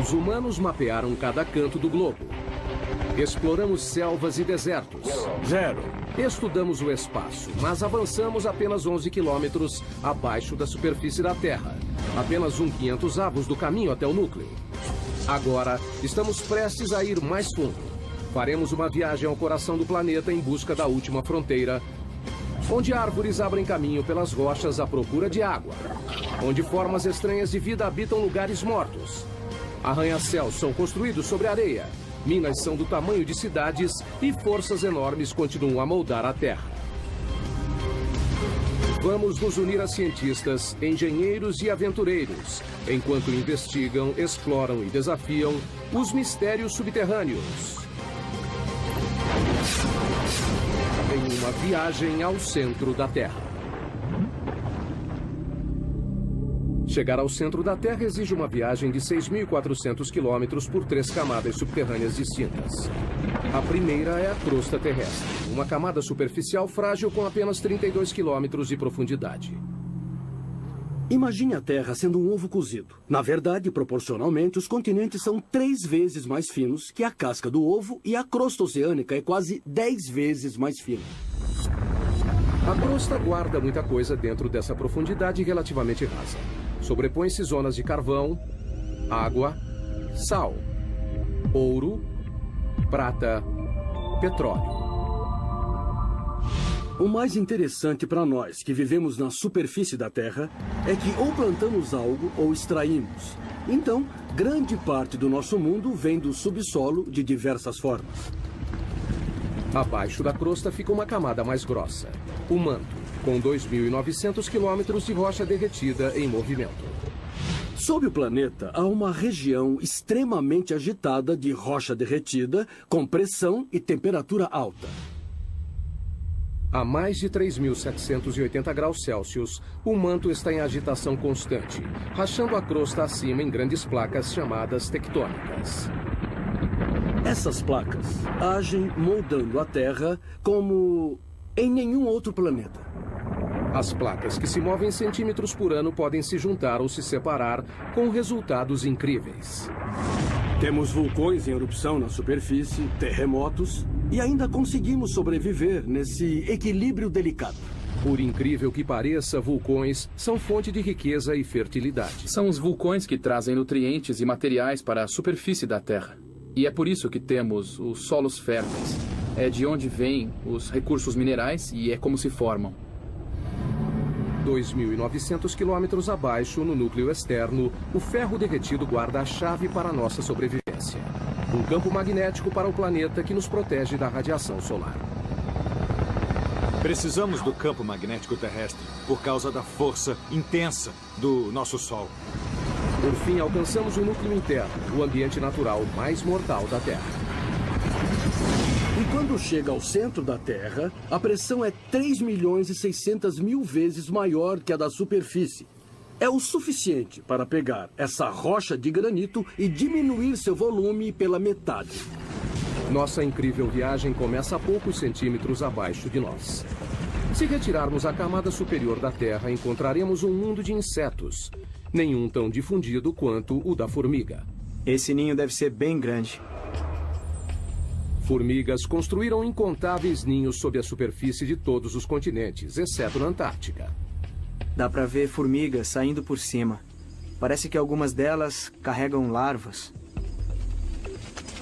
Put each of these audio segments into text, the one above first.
Os humanos mapearam cada canto do globo. Exploramos selvas e desertos. 0. Estudamos o espaço, mas avançamos apenas 11 quilômetros abaixo da superfície da Terra. Apenas 500 do caminho até o núcleo. Agora, estamos prestes a ir mais fundo. Faremos uma viagem ao coração do planeta em busca da última fronteira, onde árvores abrem caminho pelas rochas à procura de água, onde formas estranhas de vida habitam lugares mortos. Arranha-céus são construídos sobre areia, minas são do tamanho de cidades e forças enormes continuam a moldar a Terra. Vamos nos unir a cientistas, engenheiros e aventureiros, enquanto investigam, exploram e desafiam os mistérios subterrâneos. Em uma viagem ao centro da Terra. Chegar ao centro da Terra exige uma viagem de 6.400 quilômetros por 3 camadas subterrâneas distintas. A primeira é a crosta terrestre, uma camada superficial frágil com apenas 32 quilômetros de profundidade. Imagine a Terra sendo um ovo cozido. Na verdade, proporcionalmente, os continentes são 3 vezes mais finos que a casca do ovo e a crosta oceânica é quase 10 vezes mais fina. A crosta guarda muita coisa dentro dessa profundidade relativamente rasa. Sobrepõe-se zonas de carvão, água, sal, ouro, prata, petróleo. O mais interessante para nós que vivemos na superfície da Terra é que ou plantamos algo ou extraímos. Então, grande parte do nosso mundo vem do subsolo de diversas formas. Abaixo da crosta fica uma camada mais grossa, o manto, com 2.900 quilômetros de rocha derretida em movimento. Sob o planeta, há uma região extremamente agitada de rocha derretida, com pressão e temperatura alta. A mais de 3.780 graus Celsius, o manto está em agitação constante, rachando a crosta acima em grandes placas chamadas tectônicas. Essas placas agem moldando a Terra como em nenhum outro planeta. As placas que se movem centímetros por ano podem se juntar ou se separar com resultados incríveis. Temos vulcões em erupção na superfície, terremotos, e ainda conseguimos sobreviver nesse equilíbrio delicado. Por incrível que pareça, vulcões são fonte de riqueza e fertilidade. São os vulcões que trazem nutrientes e materiais para a superfície da Terra. E é por isso que temos os solos férteis. É de onde vêm os recursos minerais e é como se formam. 2.900 quilômetros abaixo, no núcleo externo, o ferro derretido guarda a chave para a nossa sobrevivência. Um campo magnético para o planeta que nos protege da radiação solar. Precisamos do campo magnético terrestre por causa da força intensa do nosso Sol. Por fim, alcançamos o núcleo interno, o ambiente natural mais mortal da Terra. E quando chega ao centro da Terra, a pressão é 3.600.000 vezes maior que a da superfície. É o suficiente para pegar essa rocha de granito e diminuir seu volume pela metade. Nossa incrível viagem começa a poucos centímetros abaixo de nós. Se retirarmos a camada superior da Terra, encontraremos um mundo de insetos. Nenhum tão difundido quanto o da formiga. Esse ninho deve ser bem grande. Formigas construíram incontáveis ninhos sob a superfície de todos os continentes, exceto na Antártica. Dá pra ver formigas saindo por cima. Parece que algumas delas carregam larvas.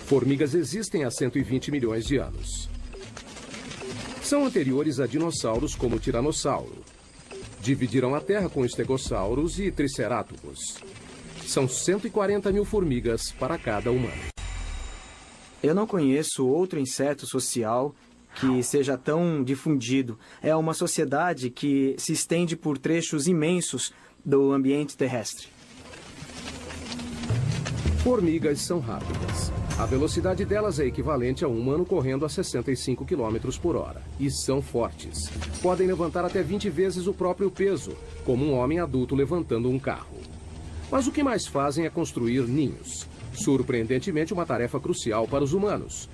Formigas existem há 120 milhões de anos. São anteriores a dinossauros como o tiranossauro. Dividiram a Terra com estegossauros e tricerátops. São 140 mil formigas para cada humano. Eu não conheço outro inseto social que seja tão difundido. É uma sociedade que se estende por trechos imensos do ambiente terrestre. Formigas são rápidas. A velocidade delas é equivalente a um humano correndo a 65 km por hora. E são fortes. Podem levantar até 20 vezes o próprio peso, como um homem adulto levantando um carro. Mas o que mais fazem é construir ninhos. Surpreendentemente, uma tarefa crucial para os humanos.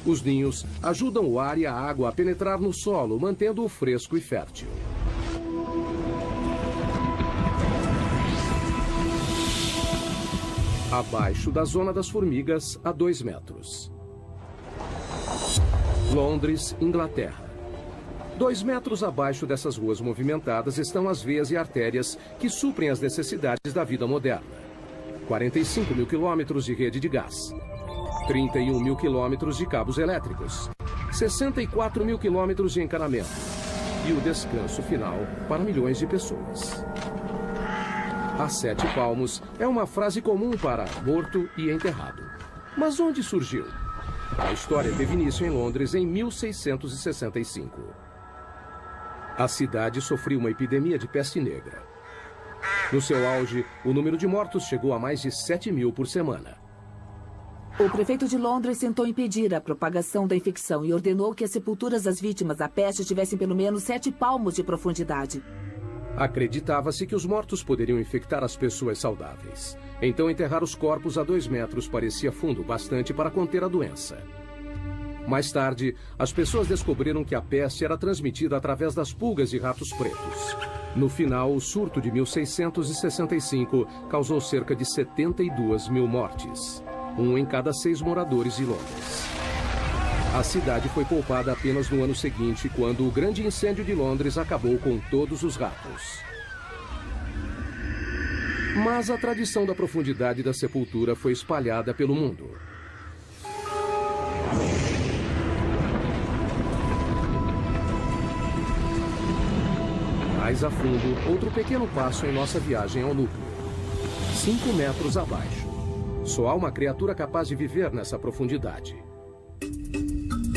Os ninhos ajudam o ar e a água a penetrar no solo, mantendo-o fresco e fértil. Abaixo da zona das formigas, a 2 metros. Londres, Inglaterra. 2 metros abaixo dessas ruas movimentadas estão as veias e artérias que suprem as necessidades da vida moderna. 45 mil quilômetros de rede de gás. 31 mil quilômetros de cabos elétricos. 64 mil quilômetros de encanamento. E o descanso final para milhões de pessoas. A 7 palmos é uma frase comum para morto e enterrado. Mas onde surgiu? A história teve início em Londres em 1665. A cidade sofreu uma epidemia de peste negra. No seu auge, o número de mortos chegou a mais de 7 mil por semana. O prefeito de Londres tentou impedir a propagação da infecção e ordenou que as sepulturas das vítimas da peste tivessem pelo menos 7 palmos de profundidade. Acreditava-se que os mortos poderiam infectar as pessoas saudáveis. Então, enterrar os corpos a 2 metros parecia fundo bastante para conter a doença. Mais tarde, as pessoas descobriram que a peste era transmitida através das pulgas e ratos pretos. No final, o surto de 1665 causou cerca de 72 mil mortes. 1 em cada 6 moradores de Londres. A cidade foi poupada apenas no ano seguinte, quando o grande incêndio de Londres acabou com todos os ratos. Mas a tradição da profundidade da sepultura foi espalhada pelo mundo. Mais a fundo, outro pequeno passo em nossa viagem ao núcleo. 5 metros abaixo. Só há uma criatura capaz de viver nessa profundidade.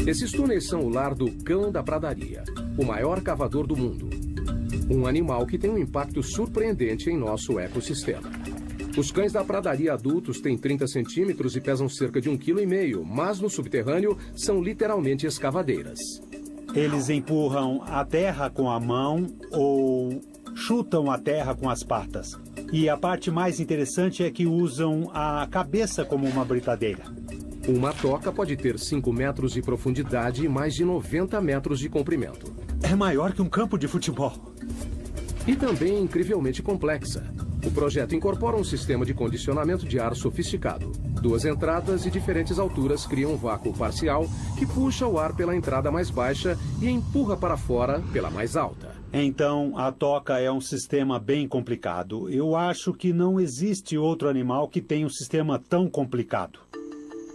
Esses túneis são o lar do cão da pradaria, o maior cavador do mundo. Um animal que tem um impacto surpreendente em nosso ecossistema. Os cães da pradaria adultos têm 30 centímetros e pesam cerca de 1,5 kg, mas no subterrâneo são literalmente escavadeiras. Eles empurram a terra com a mão ou chutam a terra com as patas. E a parte mais interessante é que usam a cabeça como uma britadeira. Uma toca pode ter 5 metros de profundidade e mais de 90 metros de comprimento. É maior que um campo de futebol. E também incrivelmente complexa. O projeto incorpora um sistema de condicionamento de ar sofisticado. 2 entradas de diferentes alturas criam um vácuo parcial que puxa o ar pela entrada mais baixa e empurra para fora pela mais alta. Então, a toca é um sistema bem complicado. Eu acho que não existe outro animal que tenha um sistema tão complicado.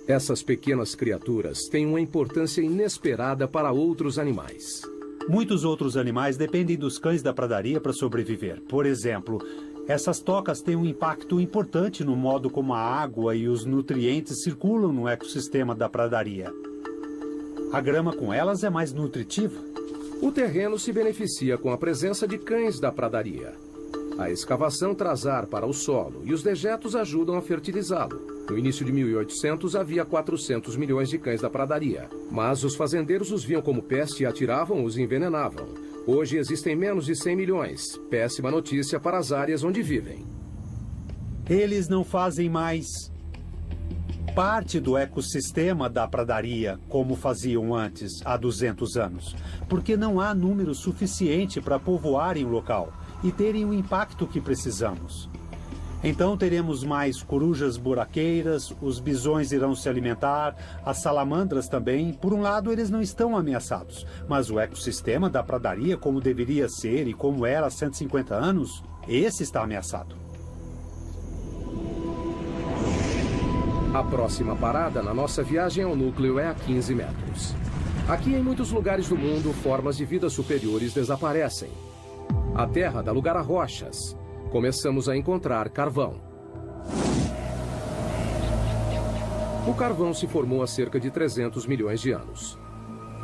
Essas pequenas criaturas têm uma importância inesperada para outros animais. Muitos outros animais dependem dos cães da pradaria para sobreviver. Por exemplo, essas tocas têm um impacto importante no modo como a água e os nutrientes circulam no ecossistema da pradaria. A grama com elas é mais nutritiva. O terreno se beneficia com a presença de cães da pradaria. A escavação traz ar para o solo e os dejetos ajudam a fertilizá-lo. No início de 1800 havia 400 milhões de cães da pradaria, mas os fazendeiros os viam como peste e atiravam ou os envenenavam. Hoje existem menos de 100 milhões. Péssima notícia para as áreas onde vivem. Eles não fazem mais parte do ecossistema da pradaria como faziam antes, há 200 anos, porque não há número suficiente para povoarem o local e terem o impacto que precisamos. Então teremos mais corujas buraqueiras, os bisões irão se alimentar, as salamandras também. Por um lado, eles não estão ameaçados, mas o ecossistema da pradaria, como deveria ser e como era há 150 anos, esse está ameaçado. A próxima parada na nossa viagem ao núcleo é a 15 metros. Aqui, em muitos lugares do mundo, formas de vida superiores desaparecem. A Terra dá lugar a rochas. Começamos a encontrar carvão. O carvão se formou há cerca de 300 milhões de anos.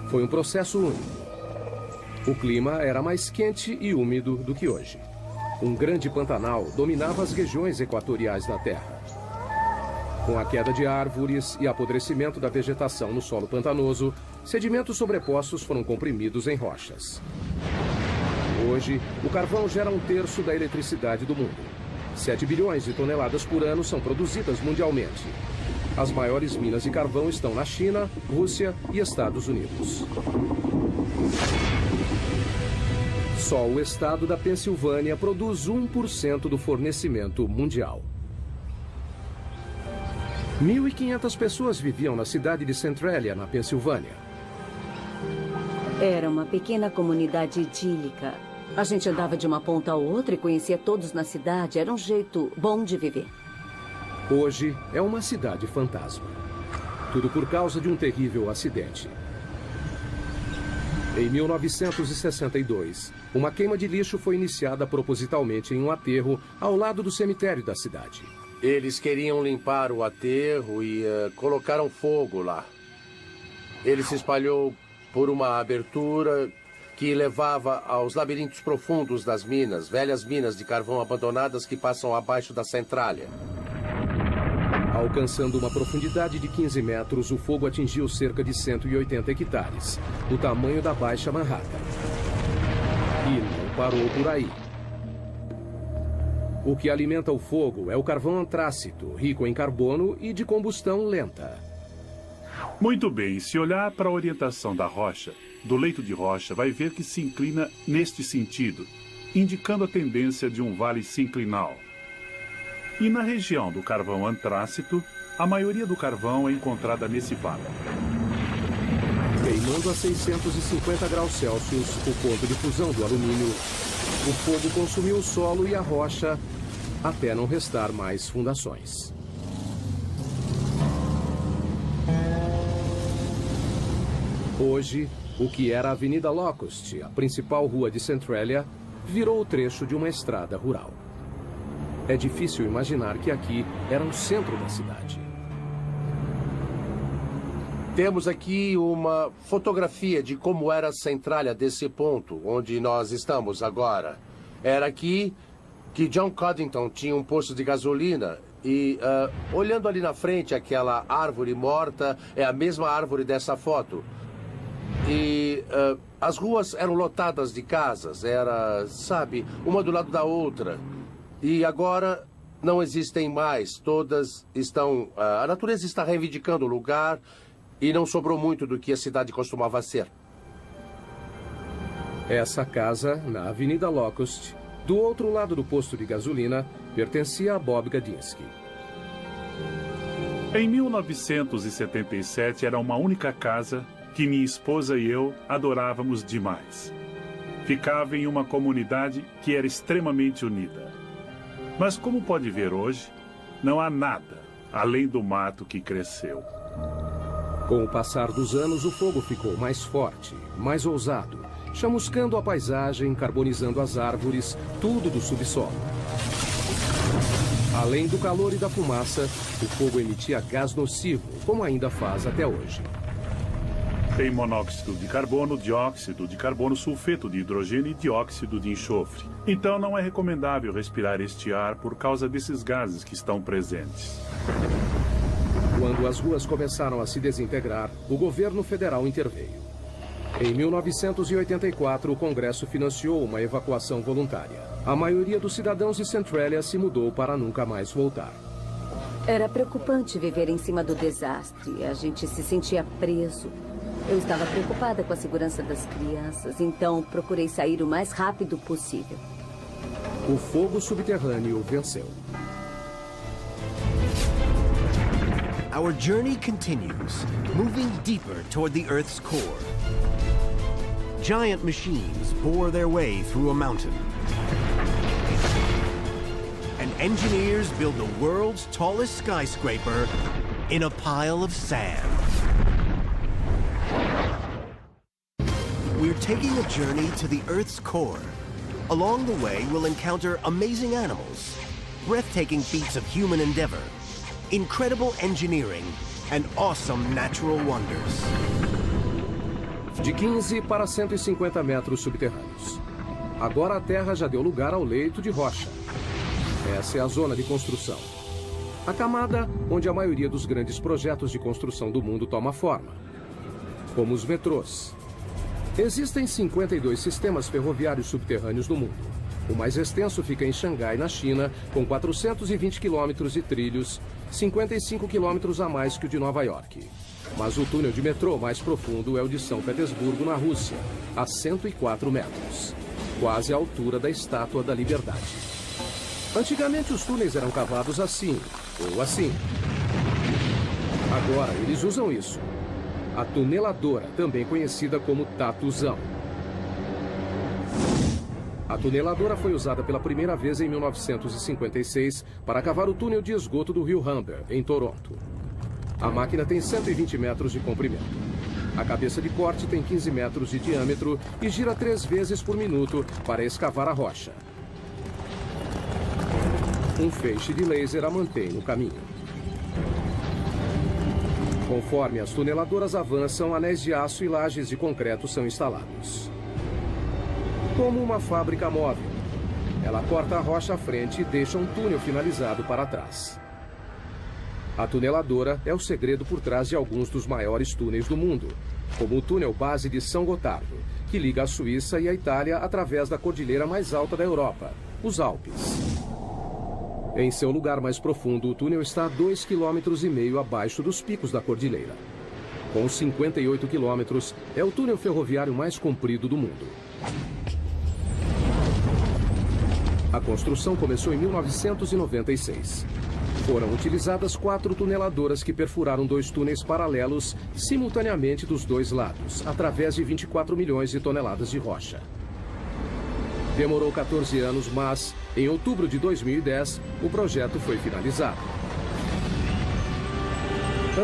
Foi um processo único. O clima era mais quente e úmido do que hoje. Um grande pantanal dominava as regiões equatoriais da Terra. Com a queda de árvores e apodrecimento da vegetação no solo pantanoso, sedimentos sobrepostos foram comprimidos em rochas. Hoje, o carvão gera 1/3 da eletricidade do mundo. 7 bilhões de toneladas por ano são produzidas mundialmente. As maiores minas de carvão estão na China, Rússia e Estados Unidos. Só o estado da Pensilvânia produz 1% do fornecimento mundial. 1.500 pessoas viviam na cidade de Centralia, na Pensilvânia. Era uma pequena comunidade idílica. A gente andava de uma ponta a outra e conhecia todos na cidade. Era um jeito bom de viver. Hoje é uma cidade fantasma. Tudo por causa de um terrível acidente. Em 1962, uma queima de lixo foi iniciada propositalmente em um aterro ao lado do cemitério da cidade. Eles queriam limpar o aterro e colocaram fogo lá. Ele se espalhou por uma abertura que levava aos labirintos profundos das minas, velhas minas de carvão abandonadas que passam abaixo da Centralia. Alcançando uma profundidade de 15 metros, o fogo atingiu cerca de 180 hectares, o tamanho da Baixa Manhattan. E não parou por aí. O que alimenta o fogo é o carvão antrácito, rico em carbono e de combustão lenta. Muito bem, se olhar para a orientação da rocha, do leito de rocha, vai ver que se inclina neste sentido, indicando a tendência de um vale sinclinal. E na região do carvão antrácito, a maioria do carvão é encontrada nesse vale. Queimando a 650 graus Celsius, o ponto de fusão do alumínio, o fogo consumiu o solo e a rocha até não restar mais fundações. Hoje, o que era a Avenida Locust, a principal rua de Centralia, virou o trecho de uma estrada rural. É difícil imaginar que aqui era o centro da cidade. Temos aqui uma fotografia de como era a Centralia desse ponto, onde nós estamos agora. Era aqui que John Coddington tinha um posto de gasolina e, olhando ali na frente, aquela árvore morta é a mesma árvore dessa foto. E as ruas eram lotadas de casas, era, sabe, uma do lado da outra. E agora não existem mais, todas estão... a natureza está reivindicando o lugar e não sobrou muito do que a cidade costumava ser. Essa casa, na Avenida Locust, do outro lado do posto de gasolina, pertencia a Bob Gadinsky. Em 1977 era uma única casa que minha esposa e eu adorávamos demais. Ficava em uma comunidade que era extremamente unida. Mas como pode ver hoje, não há nada além do mato que cresceu. Com o passar dos anos, o fogo ficou mais forte, mais ousado, chamuscando a paisagem, carbonizando as árvores, tudo do subsolo. Além do calor e da fumaça, o fogo emitia gás nocivo, como ainda faz até hoje. Tem monóxido de carbono, dióxido de carbono, sulfeto de hidrogênio e dióxido de enxofre. Então não é recomendável respirar este ar por causa desses gases que estão presentes. Quando as ruas começaram a se desintegrar, o governo federal interveio. Em 1984, o Congresso financiou uma evacuação voluntária. A maioria dos cidadãos de Centralia se mudou para nunca mais voltar. Era preocupante viver em cima do desastre. A gente se sentia preso. Eu estava preocupada com a segurança das crianças, então procurei sair o mais rápido possível. O fogo subterrâneo venceu. Our journey continues, moving deeper toward the Earth's core. Giant machines bore their way through a mountain. And engineers build the world's tallest skyscraper in a pile of sand. We're taking a journey to the Earth's core. Along the way, we'll encounter amazing animals, breathtaking feats of human endeavor, incredible engineering, and awesome natural wonders. De 15 para 150 metros subterrâneos. Agora a Terra já deu lugar ao leito de rocha. Essa é a zona de construção. A camada onde a maioria dos grandes projetos de construção do mundo toma forma. Como os metrôs. Existem 52 sistemas ferroviários subterrâneos no mundo. O mais extenso fica em Xangai, na China, com 420 quilômetros de trilhos, 55 quilômetros a mais que o de Nova York. Mas o túnel de metrô mais profundo é o de São Petersburgo, na Rússia, a 104 metros, quase a altura da Estátua da Liberdade. Antigamente, os túneis eram cavados assim, ou assim. Agora eles usam isso. A tuneladora, também conhecida como tatuzão. A tuneladora foi usada pela primeira vez em 1956 para cavar o túnel de esgoto do rio Humber, em Toronto. A máquina tem 120 metros de comprimento. A cabeça de corte tem 15 metros de diâmetro e gira 3 vezes por minuto para escavar a rocha. Um feixe de laser a mantém no caminho. Conforme as tuneladoras avançam, anéis de aço e lajes de concreto são instalados. Como uma fábrica móvel, ela corta a rocha à frente e deixa um túnel finalizado para trás. A tuneladora é o segredo por trás de alguns dos maiores túneis do mundo, como o túnel base de São Gotardo, que liga a Suíça e a Itália através da cordilheira mais alta da Europa, os Alpes. Em seu lugar mais profundo, o túnel está a 2,5 km abaixo dos picos da cordilheira. Com 58 quilômetros, é o túnel ferroviário mais comprido do mundo. A construção começou em 1996. Foram utilizadas 4 tuneladoras que perfuraram 2 túneis paralelos simultaneamente dos 2 lados, através de 24 milhões de toneladas de rocha. Demorou 14 anos, mas, em outubro de 2010, o projeto foi finalizado.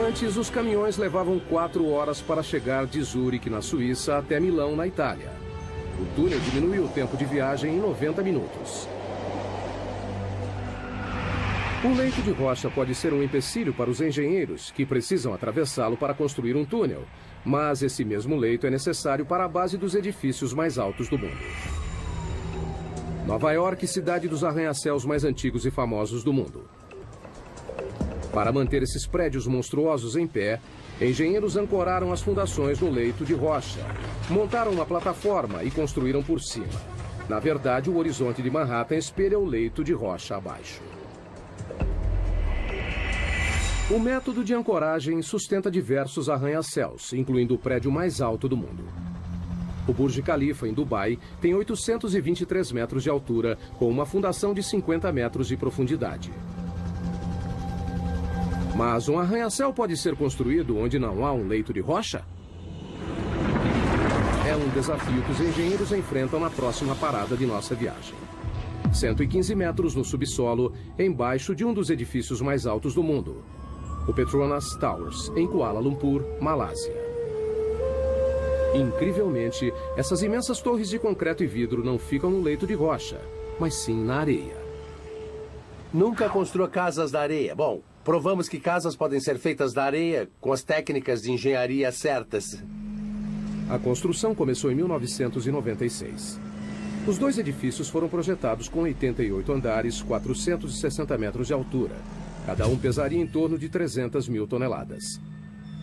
Antes, os caminhões levavam 4 horas para chegar de Zurique, na Suíça, até Milão, na Itália. O túnel diminuiu o tempo de viagem em 90 minutos. Um leito de rocha pode ser um empecilho para os engenheiros, que precisam atravessá-lo para construir um túnel, mas esse mesmo leito é necessário para a base dos edifícios mais altos do mundo. Nova York, cidade dos arranha-céus mais antigos e famosos do mundo. Para manter esses prédios monstruosos em pé, engenheiros ancoraram as fundações no leito de rocha, montaram uma plataforma e construíram por cima. Na verdade, o horizonte de Manhattan espelha o leito de rocha abaixo. O método de ancoragem sustenta diversos arranha-céus, incluindo o prédio mais alto do mundo. O Burj Khalifa, em Dubai, tem 823 metros de altura, com uma fundação de 50 metros de profundidade. Mas um arranha-céu pode ser construído onde não há um leito de rocha? É um desafio que os engenheiros enfrentam na próxima parada de nossa viagem. 115 metros no subsolo, embaixo de um dos edifícios mais altos do mundo, o Petronas Towers, em Kuala Lumpur, Malásia. Incrivelmente, essas imensas torres de concreto e vidro não ficam no leito de rocha, mas sim na areia. Nunca construa casas da areia. Bom, provamos que casas podem ser feitas da areia com as técnicas de engenharia certas. A construção começou em 1996. Os 2 edifícios foram projetados com 88 andares, 460 metros de altura. Cada um pesaria em torno de 300 mil toneladas.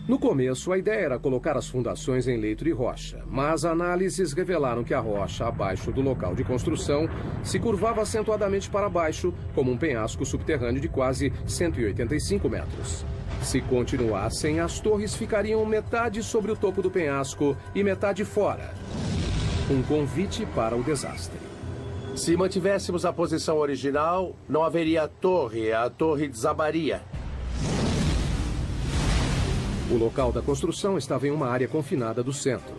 No começo, a ideia era colocar as fundações em leito de rocha, mas análises revelaram que a rocha abaixo do local de construção se curvava acentuadamente para baixo, como um penhasco subterrâneo de quase 185 metros. Se continuassem, as torres ficariam metade sobre o topo do penhasco e metade fora. Um convite para o desastre. Se mantivéssemos a posição original, não haveria a torre desabaria. O local da construção estava em uma área confinada do centro.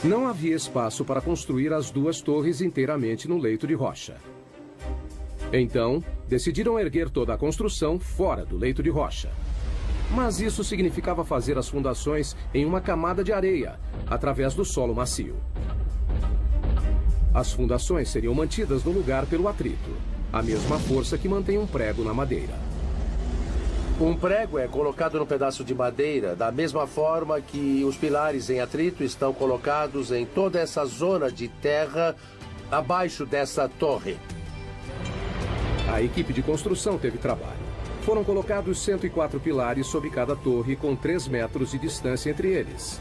Não havia espaço para construir as 2 torres inteiramente no leito de rocha. Então, decidiram erguer toda a construção fora do leito de rocha. Mas isso significava fazer as fundações em uma camada de areia, através do solo macio. As fundações seriam mantidas no lugar pelo atrito, a mesma força que mantém um prego na madeira. Um prego é colocado num pedaço de madeira, da mesma forma que os pilares em atrito estão colocados em toda essa zona de terra abaixo dessa torre. A equipe de construção teve trabalho. Foram colocados 104 pilares sob cada torre, com 3 metros de distância entre eles.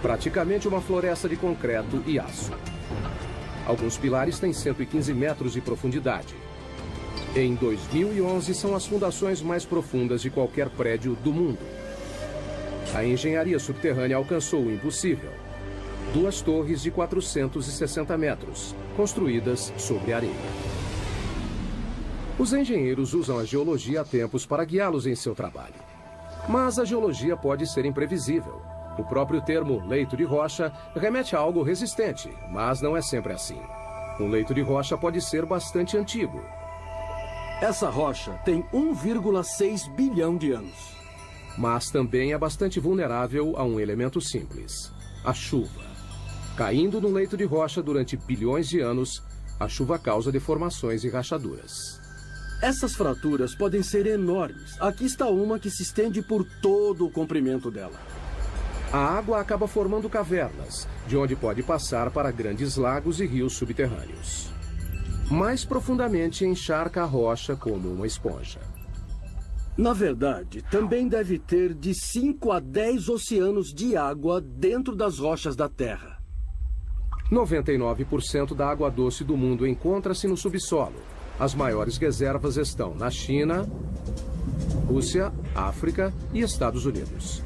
Praticamente uma floresta de concreto e aço. Alguns pilares têm 115 metros de profundidade. Em 2011, são as fundações mais profundas de qualquer prédio do mundo. A engenharia subterrânea alcançou o impossível. 2 torres de 460 metros, construídas sobre areia. Os engenheiros usam a geologia há tempos para guiá-los em seu trabalho. Mas a geologia pode ser imprevisível. O próprio termo leito de rocha remete a algo resistente, mas não é sempre assim. Um leito de rocha pode ser bastante antigo. Essa rocha tem 1,6 bilhão de anos. Mas também é bastante vulnerável a um elemento simples: a chuva. Caindo no leito de rocha durante bilhões de anos, a chuva causa deformações e rachaduras. Essas fraturas podem ser enormes. Aqui está uma que se estende por todo o comprimento dela. A água acaba formando cavernas, de onde pode passar para grandes lagos e rios subterrâneos. Mais profundamente, encharca a rocha como uma esponja. Na verdade, também deve ter de 5 a 10 oceanos de água dentro das rochas da Terra. 99% da água doce do mundo encontra-se no subsolo. As maiores reservas estão na China, Rússia, África e Estados Unidos.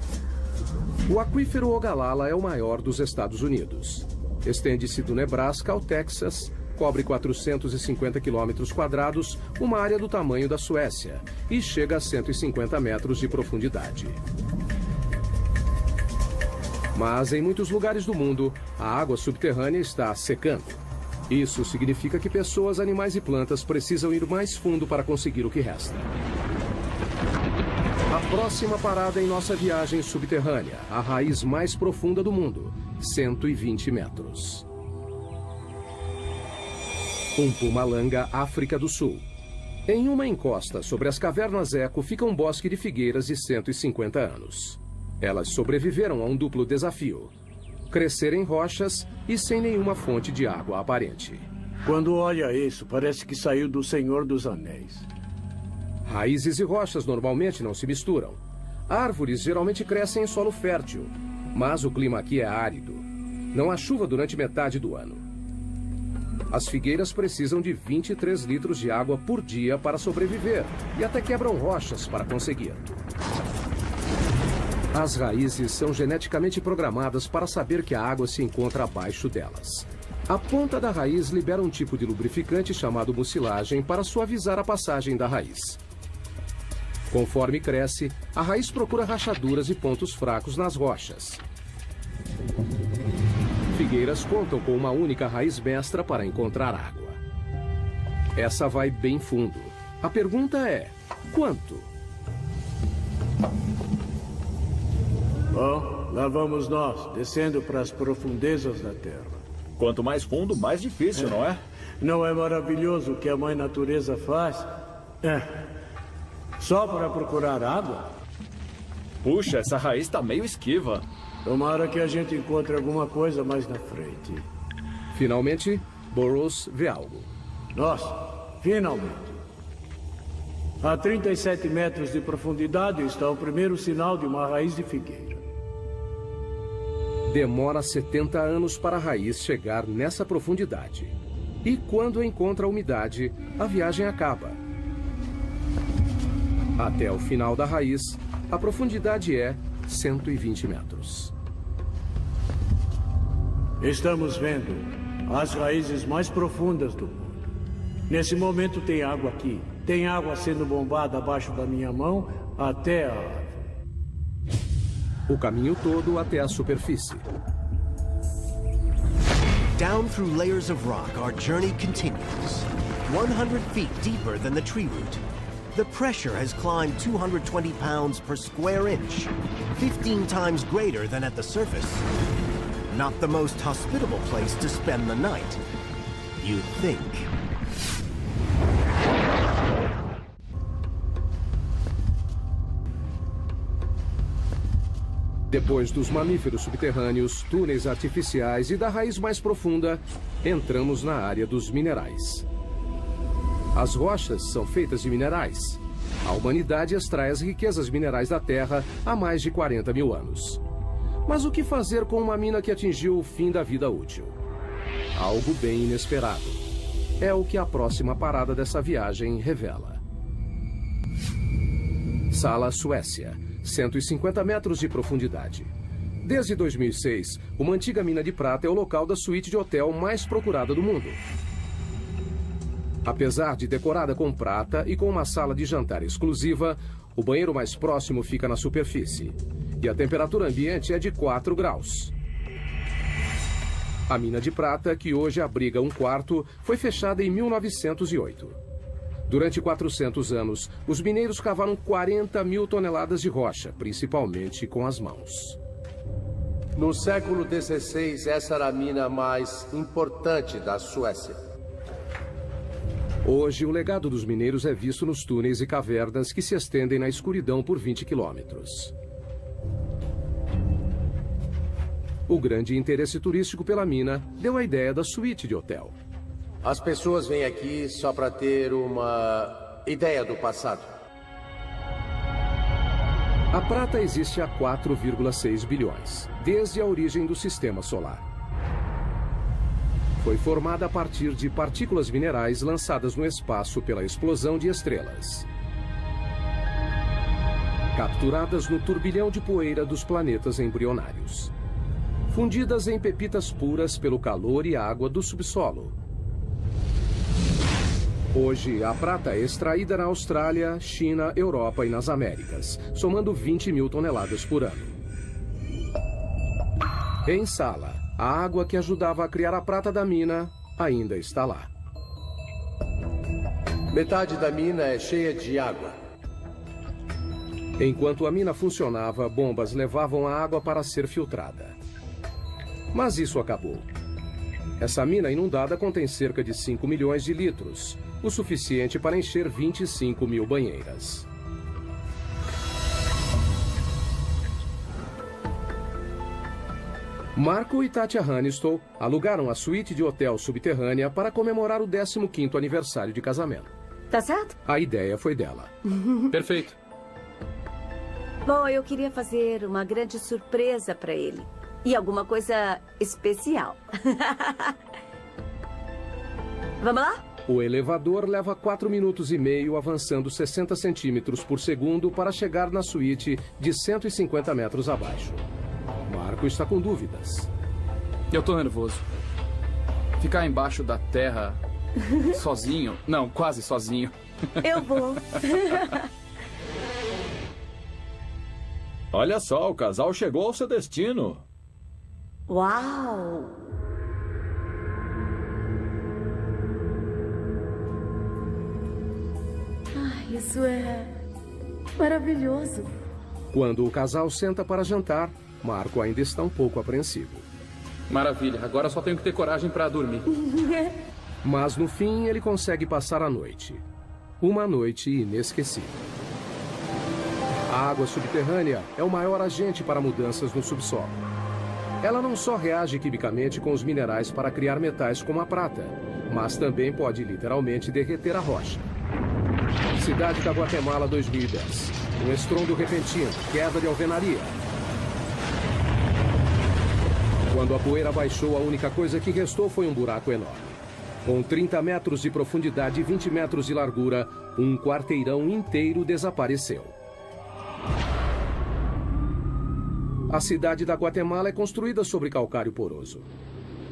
O aquífero Ogallala é o maior dos Estados Unidos. Estende-se do Nebraska ao Texas, cobre 450 quilômetros quadrados, uma área do tamanho da Suécia, e chega a 150 metros de profundidade. Mas em muitos lugares do mundo, a água subterrânea está secando. Isso significa que pessoas, animais e plantas precisam ir mais fundo para conseguir o que resta. A próxima parada em nossa viagem subterrânea, a raiz mais profunda do mundo, 120 metros. Mpumalanga, África do Sul. Em uma encosta sobre as cavernas Eco fica um bosque de figueiras de 150 anos. Elas sobreviveram a um duplo desafio: crescer em rochas e sem nenhuma fonte de água aparente. Quando olha isso, parece que saiu do Senhor dos Anéis. Raízes e rochas normalmente não se misturam. Árvores geralmente crescem em solo fértil, mas o clima aqui é árido. Não há chuva durante metade do ano. As figueiras precisam de 23 litros de água por dia para sobreviver e até quebram rochas para conseguir. As raízes são geneticamente programadas para saber que a água se encontra abaixo delas. A ponta da raiz libera um tipo de lubrificante chamado mucilagem para suavizar a passagem da raiz. Conforme cresce, a raiz procura rachaduras e pontos fracos nas rochas. Figueiras contam com uma única raiz mestra para encontrar água. Essa vai bem fundo. A pergunta é: quanto? Bom, lá vamos nós, descendo para as profundezas da Terra. Quanto mais fundo, mais difícil, não é? Não é maravilhoso o que a Mãe Natureza faz? Só para procurar água? Puxa, essa raiz está meio esquiva. Tomara que a gente encontre alguma coisa mais na frente. Finalmente, Burroughs vê algo. Nossa, finalmente. A 37 metros de profundidade está o primeiro sinal de uma raiz de figueira. Demora 70 anos para a raiz chegar nessa profundidade. E quando encontra a umidade, a viagem acaba. Até o final da raiz, a profundidade é 120 metros. Estamos vendo as raízes mais profundas do mundo. Nesse momento tem água aqui. Tem água sendo bombada abaixo da minha mão até a árvore. O caminho todo até a superfície. Down through layers of rock, our journey continues. 100 feet deeper than the tree root. The pressure has climbed 220 pounds per square inch, 15 times greater than at the surface. Not the most hospitable place to spend the night, you'd think. Depois dos mamíferos subterrâneos, túneis artificiais e da raiz mais profunda, entramos na área dos minerais. As rochas são feitas de minerais. A humanidade extrai as riquezas minerais da Terra há mais de 40 mil anos. Mas o que fazer com uma mina que atingiu o fim da vida útil? Algo bem inesperado. É o que a próxima parada dessa viagem revela. Sala, Suécia. 150 metros de profundidade. Desde 2006, uma antiga mina de prata é o local da suíte de hotel mais procurada do mundo. Apesar de decorada com prata e com uma sala de jantar exclusiva, o banheiro mais próximo fica na superfície. E a temperatura ambiente é de 4 graus. A mina de prata, que hoje abriga um quarto, foi fechada em 1908. Durante 400 anos, os mineiros cavaram 40 mil toneladas de rocha, principalmente com as mãos. No século XVI, essa era a mina mais importante da Suécia. Hoje, o legado dos mineiros é visto nos túneis e cavernas que se estendem na escuridão por 20 quilômetros. O grande interesse turístico pela mina deu a ideia da suíte de hotel. As pessoas vêm aqui só para ter uma ideia do passado. A prata existe há 4,6 bilhões, desde a origem do sistema solar. Foi formada a partir de partículas minerais lançadas no espaço pela explosão de estrelas, capturadas no turbilhão de poeira dos planetas embrionários, fundidas em pepitas puras pelo calor e água do subsolo. Hoje, a prata é extraída na Austrália, China, Europa e nas Américas, somando 20 mil toneladas por ano. Em Sala, a água que ajudava a criar a prata da mina ainda está lá. Metade da mina é cheia de água. Enquanto a mina funcionava, bombas levavam a água para ser filtrada. Mas isso acabou. Essa mina inundada contém cerca de 5 milhões de litros, o suficiente para encher 25 mil banheiras. Marco e Tatya Hannistow alugaram a suíte de hotel subterrânea para comemorar o 15º aniversário de casamento. Tá certo? A ideia foi dela. Perfeito. Bom, eu queria fazer uma grande surpresa para ele. E alguma coisa especial. Vamos lá? O elevador leva 4 minutos e meio, avançando 60 centímetros por segundo para chegar na suíte de 150 metros abaixo. Marco está com dúvidas. Eu tô nervoso. Ficar embaixo da terra sozinho? Não, quase sozinho. Eu vou. Olha só, o casal chegou ao seu destino. Uau! Ai, isso é maravilhoso. Quando o casal senta para jantar, Marco ainda está um pouco apreensivo. Maravilha, agora só tenho que ter coragem para dormir. Mas no fim ele consegue passar a noite. Uma noite inesquecível. A água subterrânea é o maior agente para mudanças no subsolo. Ela não só reage quimicamente com os minerais para criar metais como a prata, mas também pode literalmente derreter a rocha. Cidade da Guatemala 2010. Um estrondo repentino, queda de alvenaria. Quando a poeira baixou, a única coisa que restou foi um buraco enorme. Com 30 metros de profundidade e 20 metros de largura, um quarteirão inteiro desapareceu. A cidade da Guatemala é construída sobre calcário poroso.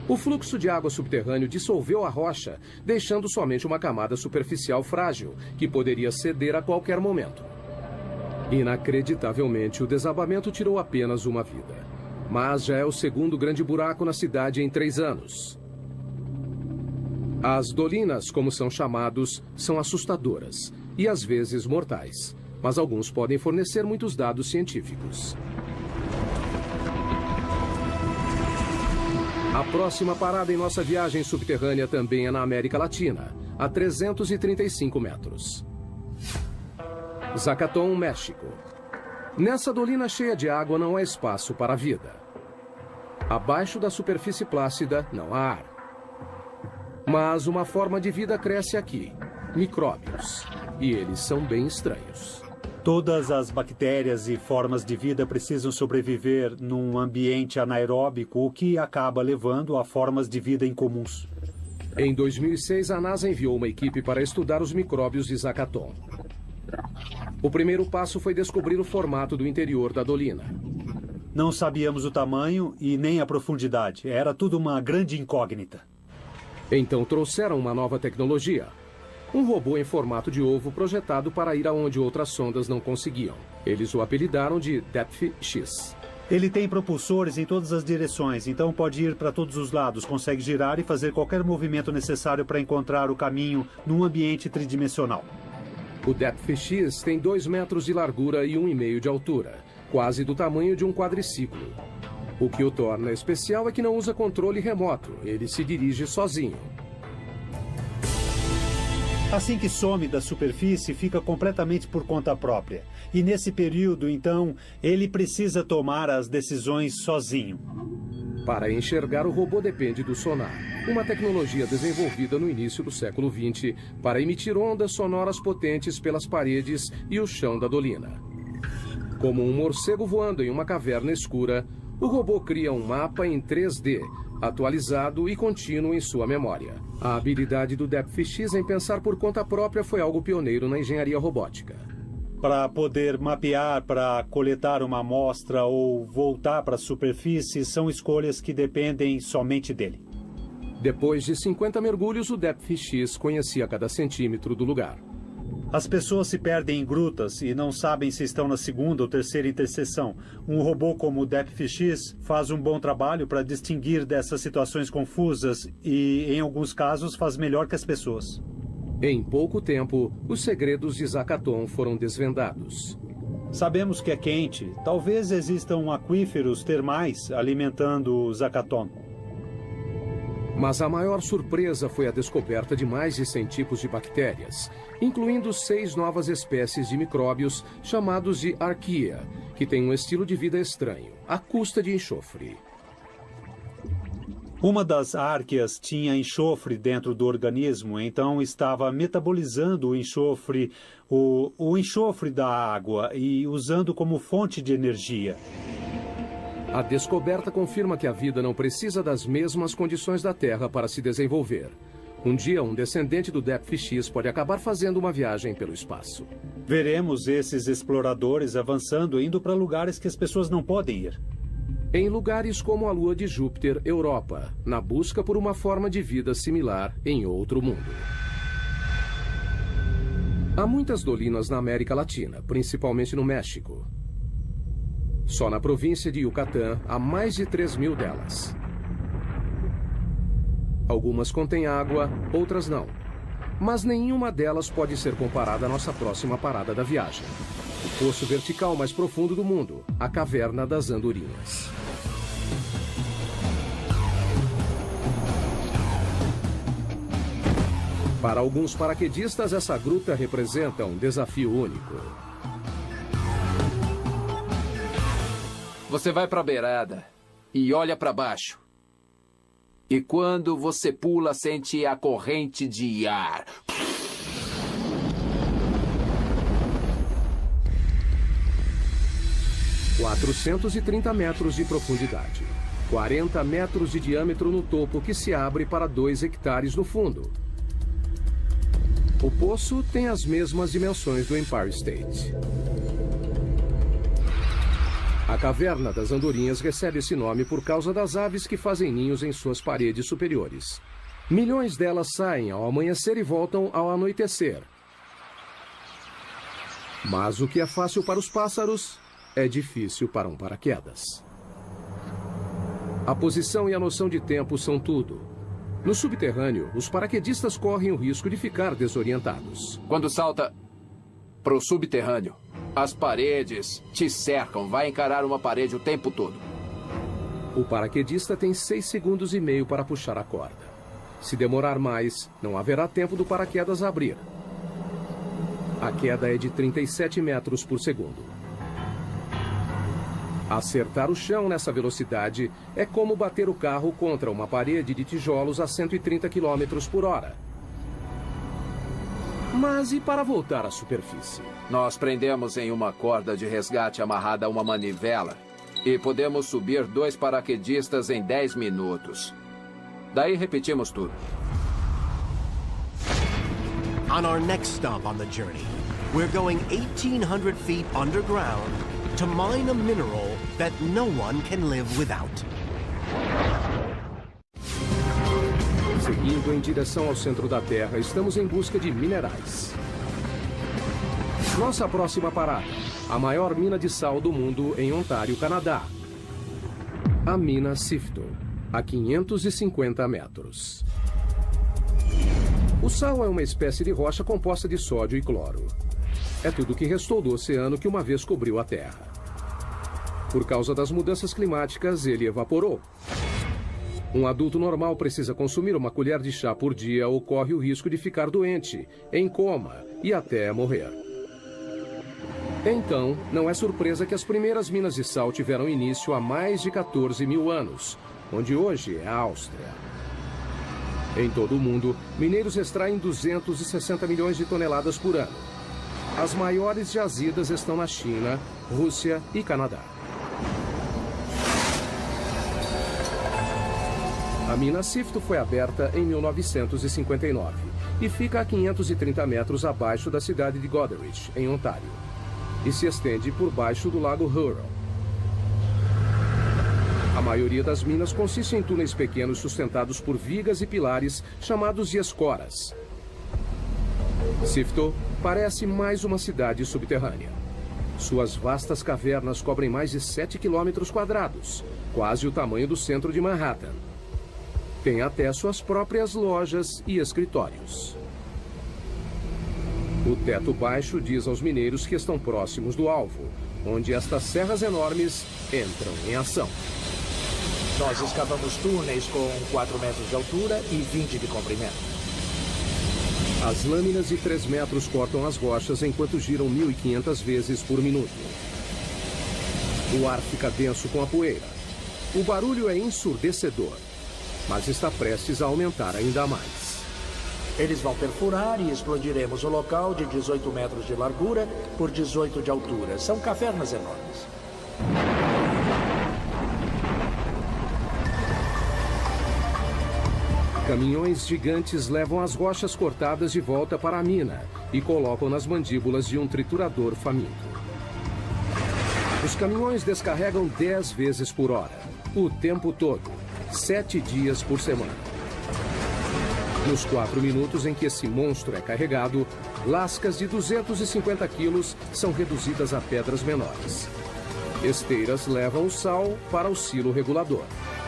O fluxo de água subterrâneo dissolveu a rocha, deixando somente uma camada superficial frágil, que poderia ceder a qualquer momento. Inacreditavelmente, o desabamento tirou apenas uma vida. Mas já é o segundo grande buraco na cidade em 3 anos. As dolinas, como são chamados, são assustadoras e às vezes mortais, mas alguns podem fornecer muitos dados científicos. A próxima parada em nossa viagem subterrânea também é na América Latina, a 335 metros. Zacatón, México. Nessa dolina cheia de água não há espaço para a vida. Abaixo da superfície plácida não há ar. Mas uma forma de vida cresce aqui, micróbios. E eles são bem estranhos. Todas as bactérias e formas de vida precisam sobreviver num ambiente anaeróbico, o que acaba levando a formas de vida incomuns. Em 2006, a NASA enviou uma equipe para estudar os micróbios de Zacatón. O primeiro passo foi descobrir o formato do interior da dolina. Não sabíamos o tamanho e nem a profundidade. Era tudo uma grande incógnita. Então trouxeram uma nova tecnologia, Um robô em formato de ovo projetado para ir aonde outras sondas não conseguiam. Eles o apelidaram de Depth X. Ele tem propulsores em todas as direções, então pode ir para todos os lados, consegue girar e fazer qualquer movimento necessário para encontrar o caminho num ambiente tridimensional. O Depth X tem 2 metros de largura e 1,5 de altura, quase do tamanho de um quadriciclo. O que o torna especial é que não usa controle remoto, ele se dirige sozinho. Assim que some da superfície, fica completamente por conta própria. E nesse período, então, ele precisa tomar as decisões sozinho. Para enxergar, o robô depende do sonar, uma tecnologia desenvolvida no início do século XX para emitir ondas sonoras potentes pelas paredes e o chão da dolina. Como um morcego voando em uma caverna escura, o robô cria um mapa em 3D, atualizado e contínuo em sua memória. A habilidade do Depth X em pensar por conta própria foi algo pioneiro na engenharia robótica. Para poder mapear, para coletar uma amostra ou voltar para a superfície, são escolhas que dependem somente dele. Depois de 50 mergulhos, o Depth X conhecia cada centímetro do lugar. As pessoas se perdem em grutas e não sabem se estão na segunda ou terceira interseção. Um robô como o Depth X faz um bom trabalho para distinguir dessas situações confusas e, em alguns casos, faz melhor que as pessoas. Em pouco tempo, os segredos de Zakaton foram desvendados. Sabemos que é quente. Talvez existam aquíferos termais alimentando Zakaton. Mas a maior surpresa foi a descoberta de mais de 100 tipos de bactérias, incluindo 6 novas espécies de micróbios chamados de arqueia, que têm um estilo de vida estranho, à custa de enxofre. Uma das árqueas tinha enxofre dentro do organismo, então estava metabolizando o enxofre, o enxofre da água e usando como fonte de energia. A descoberta confirma que a vida não precisa das mesmas condições da Terra para se desenvolver. Um dia, um descendente do Depth X pode acabar fazendo uma viagem pelo espaço. Veremos esses exploradores avançando, indo para lugares que as pessoas não podem ir. Em lugares como a Lua de Júpiter, Europa, na busca por uma forma de vida similar em outro mundo. Há muitas dolinas na América Latina, principalmente no México. Só na província de Yucatán há mais de 3.000 delas. Algumas contêm água, outras não. Mas nenhuma delas pode ser comparada à nossa próxima parada da viagem. O poço vertical mais profundo do mundo, a Caverna das Andorinhas. Para alguns paraquedistas, essa gruta representa um desafio único. Você vai para a beirada e olha para baixo. E quando você pula, sente a corrente de ar. 430 metros de profundidade. 40 metros de diâmetro no topo, que se abre para 2 hectares no fundo. O poço tem as mesmas dimensões do Empire State. A Caverna das Andorinhas recebe esse nome por causa das aves que fazem ninhos em suas paredes superiores. Milhões delas saem ao amanhecer e voltam ao anoitecer. Mas o que é fácil para os pássaros é difícil para um paraquedas. A posição e a noção de tempo são tudo. No subterrâneo, os paraquedistas correm o risco de ficar desorientados. Quando salta para o subterrâneo, as paredes te cercam. Vai encarar uma parede o tempo todo. O paraquedista tem 6 segundos e meio para puxar a corda. Se demorar mais, não haverá tempo do paraquedas abrir. A queda é de 37 metros por segundo. Acertar o chão nessa velocidade é como bater o carro contra uma parede de tijolos a 130 km por hora. Mas e para voltar à superfície? Nós prendemos em uma corda de resgate amarrada a uma manivela e podemos subir 2 paraquedistas em 10 minutos. Daí repetimos tudo. On our next stop on the journey, we're going 1,800 feet underground to mine a mineral that no one can live without. Seguindo em direção ao centro da Terra, estamos em busca de minerais. Nossa próxima parada, a maior mina de sal do mundo em Ontário, Canadá. A mina Sifto, a 550 metros. O sal é uma espécie de rocha composta de sódio e cloro. É tudo o que restou do oceano que uma vez cobriu a Terra. Por causa das mudanças climáticas, ele evaporou. Um adulto normal precisa consumir uma colher de chá por dia ou corre o risco de ficar doente, em coma e até morrer. Então, não é surpresa que as primeiras minas de sal tiveram início há mais de 14 mil anos, onde hoje é a Áustria. Em todo o mundo, mineiros extraem 260 milhões de toneladas por ano. As maiores jazidas estão na China, Rússia e Canadá. A mina Sifto foi aberta em 1959 e fica a 530 metros abaixo da cidade de Goderich, em Ontário, e se estende por baixo do lago Huron. A maioria das minas consiste em túneis pequenos sustentados por vigas e pilares chamados de escoras. Sifto parece mais uma cidade subterrânea. Suas vastas cavernas cobrem mais de 7 quilômetros quadrados, quase o tamanho do centro de Manhattan. Tem até suas próprias lojas e escritórios. O teto baixo diz aos mineiros que estão próximos do alvo, onde estas serras enormes entram em ação. Nós escavamos túneis com 4 metros de altura e 20 de comprimento. As lâminas de 3 metros cortam as rochas enquanto giram 1.500 vezes por minuto. O ar fica denso com a poeira. O barulho é ensurdecedor, mas está prestes a aumentar ainda mais. Eles vão perfurar e explodiremos o local de 18 metros de largura por 18 de altura. São cavernas enormes. Caminhões gigantes levam as rochas cortadas de volta para a mina e colocam nas mandíbulas de um triturador faminto. Os caminhões descarregam 10 vezes por hora, o tempo todo, 7 dias por semana. Nos 4 minutos em que esse monstro é carregado, lascas de 250 quilos são reduzidas a pedras menores. Esteiras levam o sal para o silo regulador.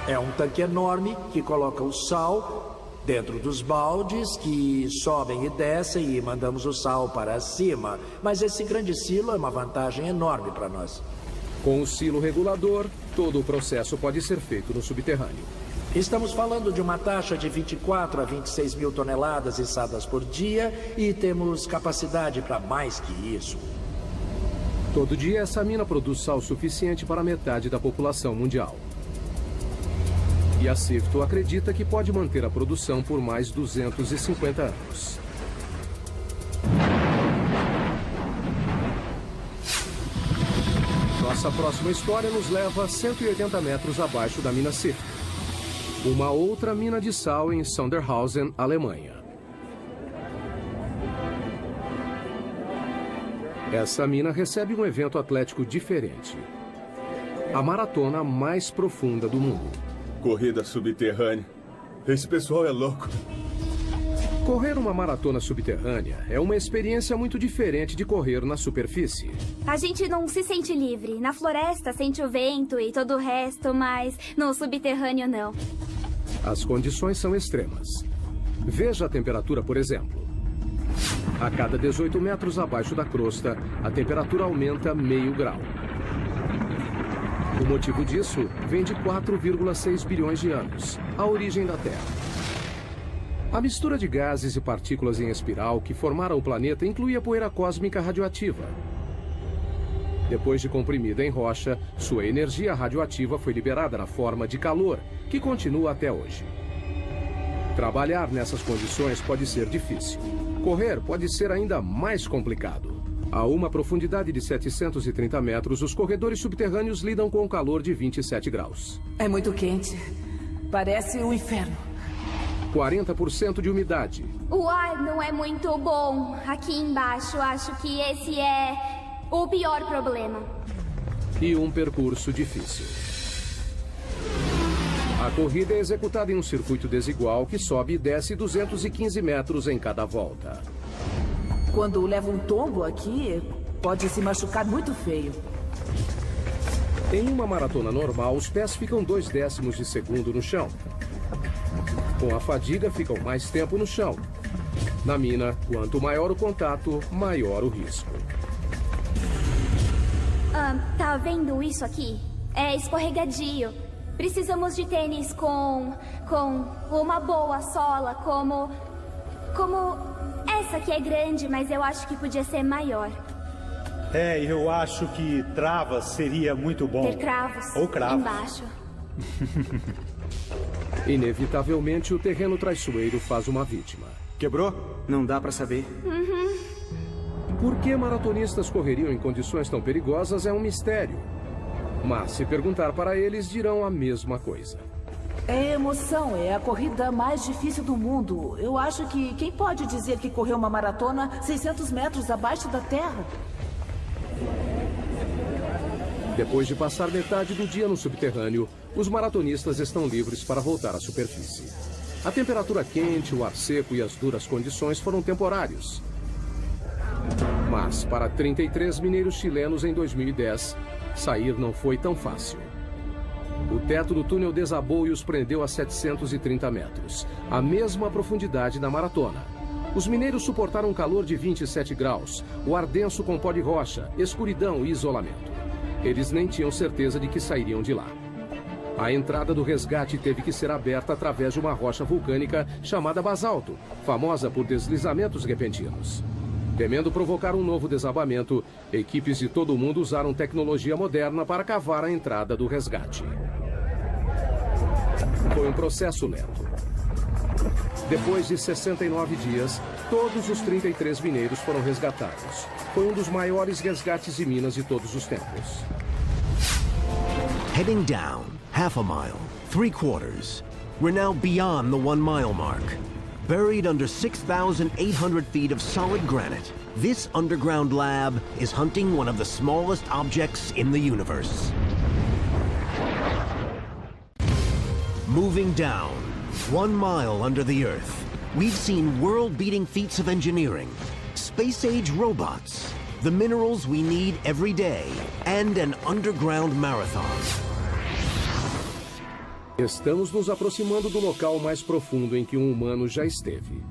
É um tanque enorme que coloca o sal dentro dos baldes que sobem e descem e mandamos o sal para cima. Mas esse grande silo é uma vantagem enorme para nós. Com o silo regulador, todo o processo pode ser feito no subterrâneo. Estamos falando de uma taxa de 24 a 26 mil toneladas içadas por dia e temos capacidade para mais que isso. Todo dia, essa mina produz sal suficiente para metade da população mundial. E a Sifto acredita que pode manter a produção por mais 250 anos. Nossa próxima história nos leva a 180 metros abaixo da mina Sifto. Uma outra mina de sal em Sondershausen, Alemanha. Essa mina recebe um evento atlético diferente. A maratona mais profunda do mundo. Corrida subterrânea. Esse pessoal é louco. Correr uma maratona subterrânea é uma experiência muito diferente de correr na superfície. A gente não se sente livre. Na floresta sente o vento e todo o resto, mas no subterrâneo não. As condições são extremas. Veja a temperatura, por exemplo. A cada 18 metros abaixo da crosta, a temperatura aumenta meio grau. O motivo disso vem de 4,6 bilhões de anos, a origem da Terra. A mistura de gases e partículas em espiral que formaram o planeta inclui a poeira cósmica radioativa. Depois de comprimida em rocha, sua energia radioativa foi liberada na forma de calor, que continua até hoje. Trabalhar nessas condições pode ser difícil. Correr pode ser ainda mais complicado. A uma profundidade de 730 metros, os corredores subterrâneos lidam com um calor de 27 graus. É muito quente. Parece um inferno. 40% de umidade. O ar não é muito bom. Aqui embaixo, acho que esse é o pior problema. E um percurso difícil. A corrida é executada em um circuito desigual que sobe e desce 215 metros em cada volta. Quando leva um tombo aqui, pode se machucar muito feio. Em uma maratona normal, os pés ficam 0,2 de segundo no chão. Com a fadiga, ficam mais tempo no chão. Na mina, quanto maior o contato, maior o risco. Tá vendo isso aqui? É escorregadio. Precisamos de tênis com uma boa sola, como essa que é grande, mas eu acho que podia ser maior. Eu acho que travas seria muito bom. Ter cravos. Ou cravos. Embaixo. Inevitavelmente, o terreno traiçoeiro faz uma vítima. Quebrou? Não dá pra saber. Por que maratonistas correriam em condições tão perigosas é um mistério. Mas se perguntar para eles, dirão a mesma coisa. É emoção, é a corrida mais difícil do mundo. Eu acho que quem pode dizer que correu uma maratona 600 metros abaixo da terra? Depois de passar metade do dia no subterrâneo, os maratonistas estão livres para voltar à superfície. A temperatura quente, o ar seco e as duras condições foram temporários. Mas para 33 mineiros chilenos em 2010, sair não foi tão fácil. O teto do túnel desabou e os prendeu a 730 metros, a mesma profundidade da maratona. Os mineiros suportaram um calor de 27 graus, o ar denso com pó de rocha, escuridão e isolamento. Eles nem tinham certeza de que sairiam de lá. A entrada do resgate teve que ser aberta através de uma rocha vulcânica chamada basalto, famosa por deslizamentos repentinos. Temendo provocar um novo desabamento, equipes de todo o mundo usaram tecnologia moderna para cavar a entrada do resgate. Foi um processo lento. Depois de 69 dias, todos os 33 mineiros foram resgatados. Foi um dos maiores resgates de minas de todos os tempos. Heading down, half a mile, 3/4. We're now beyond the 1 mile mark. Buried under 6,800 feet of solid granite, this underground lab is hunting one of the smallest objects in the universe. Moving down, 1 mile under the Earth, we've seen world-beating feats of engineering, space-age robots, the minerals we need every day, and an underground marathon. Estamos nos aproximando do local mais profundo em que um humano já esteve.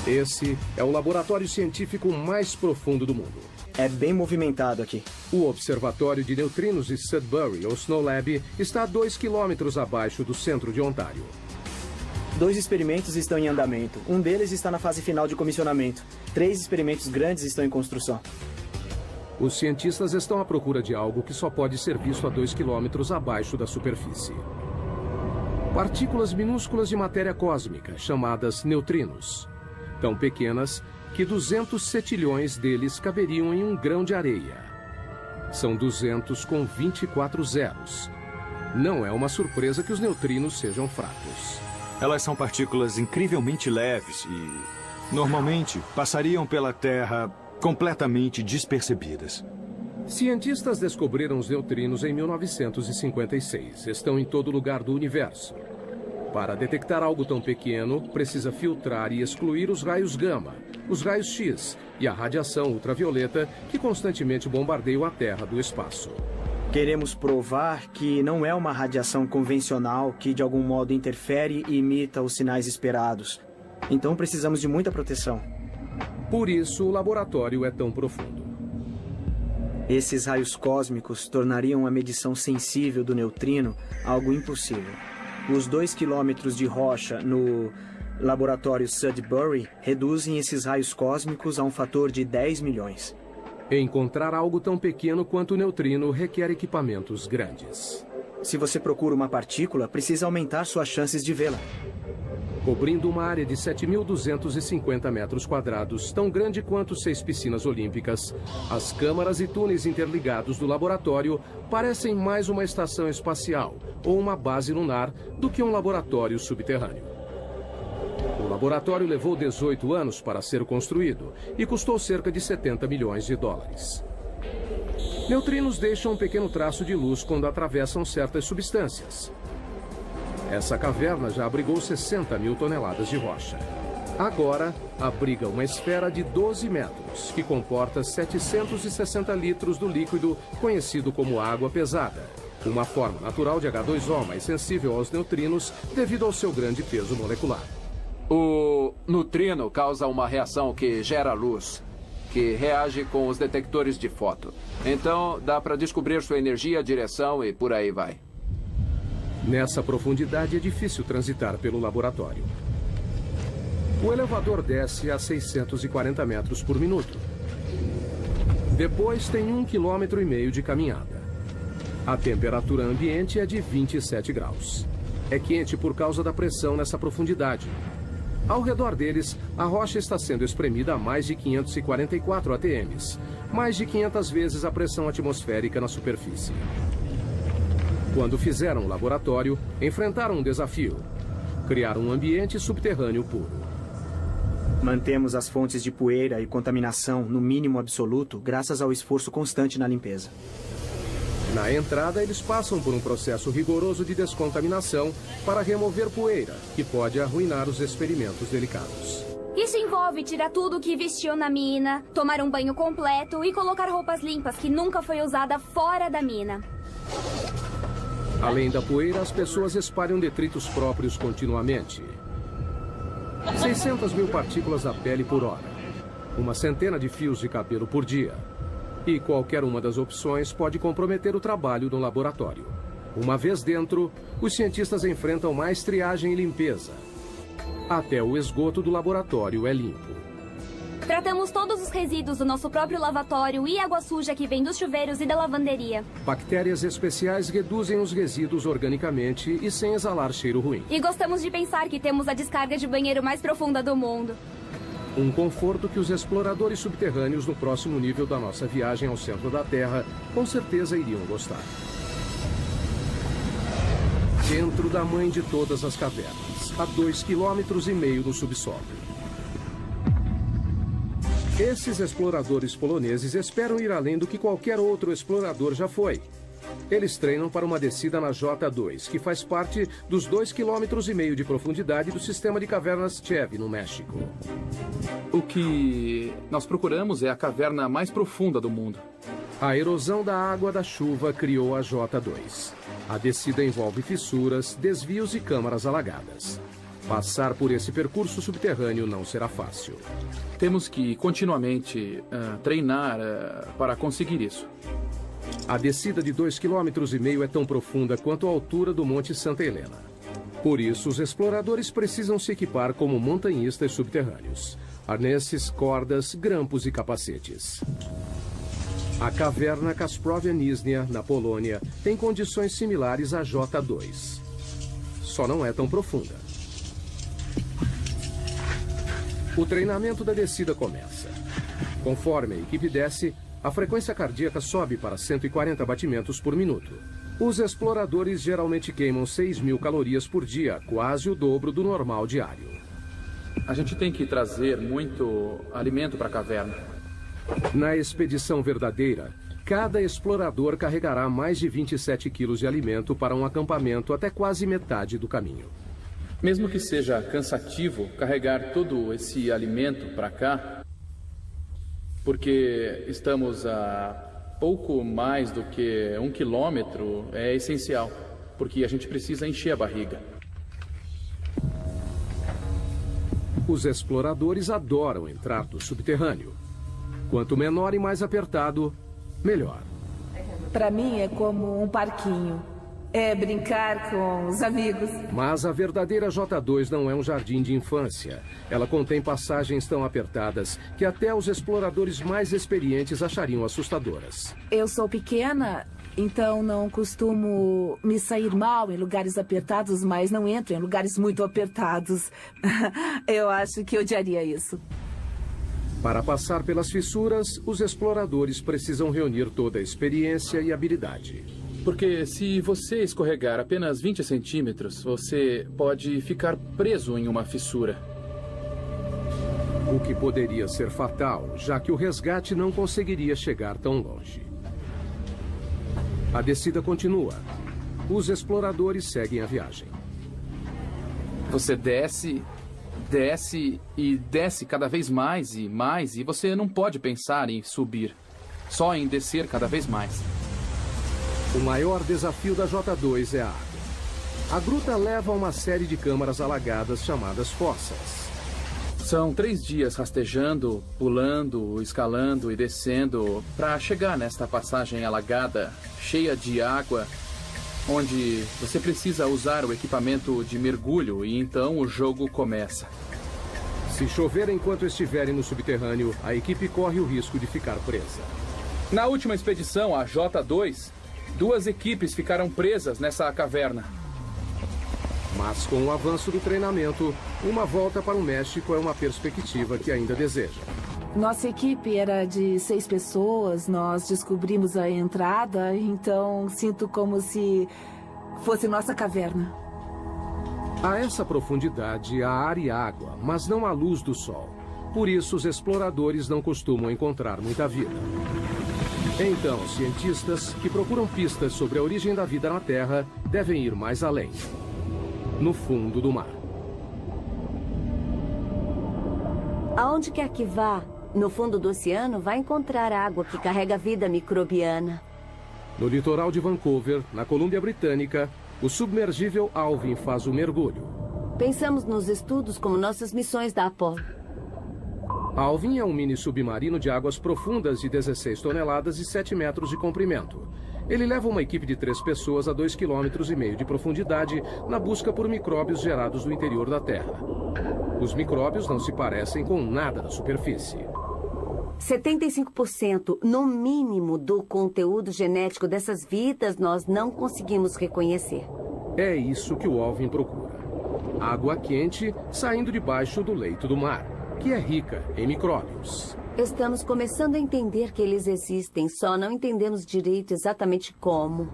Esse é o laboratório científico mais profundo do mundo. É bem movimentado aqui. O Observatório de Neutrinos de Sudbury, ou Snow Lab, está a 2 quilômetros abaixo do centro de Ontário. 2 experimentos estão em andamento. Um deles está na fase final de comissionamento. 3 experimentos grandes estão em construção. Os cientistas estão à procura de algo que só pode ser visto a 2 quilômetros abaixo da superfície. Partículas minúsculas de matéria cósmica, chamadas neutrinos. Tão pequenas que 200 setilhões deles caberiam em um grão de areia. São 200 com 24 zeros. Não é uma surpresa que os neutrinos sejam fracos. Elas são partículas incrivelmente leves e, normalmente, passariam pela Terra completamente despercebidas. Cientistas descobriram os neutrinos em 1956. Estão em todo lugar do universo. Para detectar algo tão pequeno, precisa filtrar e excluir os raios gama, os raios X e a radiação ultravioleta que constantemente bombardeiam a Terra do espaço. Queremos provar que não é uma radiação convencional que de algum modo interfere e imita os sinais esperados. Então precisamos de muita proteção. Por isso o laboratório é tão profundo. Esses raios cósmicos tornariam a medição sensível do neutrino algo impossível. Os 2 quilômetros de rocha no laboratório Sudbury reduzem esses raios cósmicos a um fator de 10 milhões. Encontrar algo tão pequeno quanto o neutrino requer equipamentos grandes. Se você procura uma partícula, precisa aumentar suas chances de vê-la. Cobrindo uma área de 7.250 metros quadrados, tão grande quanto 6 piscinas olímpicas, as câmaras e túneis interligados do laboratório parecem mais uma estação espacial ou uma base lunar do que um laboratório subterrâneo. O laboratório levou 18 anos para ser construído e custou cerca de 70 milhões de dólares. Neutrinos deixam um pequeno traço de luz quando atravessam certas substâncias. Essa caverna já abrigou 60 mil toneladas de rocha. Agora, abriga uma esfera de 12 metros, que comporta 760 litros do líquido conhecido como água pesada, uma forma natural de H2O mais sensível aos neutrinos devido ao seu grande peso molecular. O neutrino causa uma reação que gera luz, que reage com os detectores de foto. Então, dá para descobrir sua energia, direção e por aí vai. Nessa profundidade é difícil transitar pelo laboratório. O elevador desce a 640 metros por minuto. Depois tem 1,5 km de caminhada. A temperatura ambiente é de 27 graus. É quente por causa da pressão nessa profundidade. Ao redor deles, a rocha está sendo espremida a mais de 544 atms, mais de 500 vezes a pressão atmosférica na superfície. Quando fizeram o laboratório, enfrentaram um desafio: criar um ambiente subterrâneo puro. Mantemos as fontes de poeira e contaminação no mínimo absoluto graças ao esforço constante na limpeza. Na entrada, eles passam por um processo rigoroso de descontaminação para remover poeira, que pode arruinar os experimentos delicados. Isso envolve tirar tudo que vestiu na mina, tomar um banho completo e colocar roupas limpas que nunca foi usada fora da mina. Além da poeira, as pessoas espalham detritos próprios continuamente. 600 mil partículas da pele por hora. Uma centena de fios de cabelo por dia. E qualquer uma das opções pode comprometer o trabalho no laboratório. Uma vez dentro, os cientistas enfrentam mais triagem e limpeza. Até o esgoto do laboratório é limpo. Tratamos todos os resíduos do nosso próprio lavatório e água suja que vem dos chuveiros e da lavanderia. Bactérias especiais reduzem os resíduos organicamente e sem exalar cheiro ruim. E gostamos de pensar que temos a descarga de banheiro mais profunda do mundo. Um conforto que os exploradores subterrâneos no próximo nível da nossa viagem ao centro da Terra com certeza iriam gostar. Dentro da mãe de todas as cavernas, a 2,5 km no subsolo. Esses exploradores poloneses esperam ir além do que qualquer outro explorador já foi. Eles treinam para uma descida na J2, que faz parte dos 2,5 km de profundidade do sistema de cavernas Chev, no México. O que nós procuramos é a caverna mais profunda do mundo. A erosão da água da chuva criou a J2. A descida envolve fissuras, desvios e câmaras alagadas. Passar por esse percurso subterrâneo não será fácil. Temos que continuamente treinar para conseguir isso. A descida de 2,5 km é tão profunda quanto a altura do Monte Santa Helena. Por isso, os exploradores precisam se equipar como montanhistas subterrâneos. Arnesses, cordas, grampos e capacetes. A caverna Kasprovia Nizhnia, na Polônia, tem condições similares à J2. Só não é tão profunda. O treinamento da descida começa. Conforme a equipe desce, a frequência cardíaca sobe para 140 batimentos por minuto. Os exploradores geralmente queimam 6.000 calorias por dia, quase o dobro do normal diário. A gente tem que trazer muito alimento para a caverna. Na expedição verdadeira, cada explorador carregará mais de 27 quilos de alimento para um acampamento até quase metade do caminho. Mesmo que seja cansativo carregar todo esse alimento para cá, porque estamos a pouco mais do que 1 quilômetro, é essencial, porque a gente precisa encher a barriga. Os exploradores adoram entrar no subterrâneo. Quanto menor e mais apertado, melhor. Para mim é como um parquinho. É brincar com os amigos. Mas a verdadeira J2 não é um jardim de infância. Ela contém passagens tão apertadas que até os exploradores mais experientes achariam assustadoras. Eu sou pequena, então não costumo me sair mal em lugares apertados, mas não entro em lugares muito apertados. Eu acho que odiaria isso. Para passar pelas fissuras, os exploradores precisam reunir toda a experiência e habilidade. Porque se você escorregar apenas 20 centímetros, você pode ficar preso em uma fissura. O que poderia ser fatal, já que o resgate não conseguiria chegar tão longe. A descida continua. Os exploradores seguem a viagem. Você desce, desce e desce cada vez mais e você não pode pensar em subir, só em descer cada vez mais. O maior desafio da J2 é a água. A gruta leva a uma série de câmaras alagadas chamadas fossas. São 3 dias rastejando, pulando, escalando e descendo para chegar nesta passagem alagada, cheia de água, onde você precisa usar o equipamento de mergulho e então o jogo começa. Se chover enquanto estiverem no subterrâneo, a equipe corre o risco de ficar presa. Na última expedição, a J2, 2 equipes ficaram presas nessa caverna. Mas com o avanço do treinamento, uma volta para o México é uma perspectiva que ainda deseja. Nossa equipe era de 6 pessoas, nós descobrimos a entrada, então sinto como se fosse nossa caverna. A essa profundidade há ar e água, mas não há luz do sol. Por isso, os exploradores não costumam encontrar muita vida. Então, cientistas que procuram pistas sobre a origem da vida na Terra devem ir mais além. No fundo do mar. Aonde quer que vá, no fundo do oceano, vai encontrar água que carrega vida microbiana. No litoral de Vancouver, na Colômbia Britânica, o submergível Alvin faz o mergulho. Pensamos nos estudos como nossas missões da Apollo. Alvin é um mini submarino de águas profundas de 16 toneladas e 7 metros de comprimento. Ele leva uma equipe de 3 pessoas a 2,5 km de profundidade na busca por micróbios gerados no interior da Terra. Os micróbios não se parecem com nada da superfície. 75%, no mínimo, do conteúdo genético dessas vidas nós não conseguimos reconhecer. É isso que o Alvin procura. Água quente saindo debaixo do leito do mar, que é rica em micróbios. Estamos começando a entender que eles existem, só não entendemos direito exatamente como.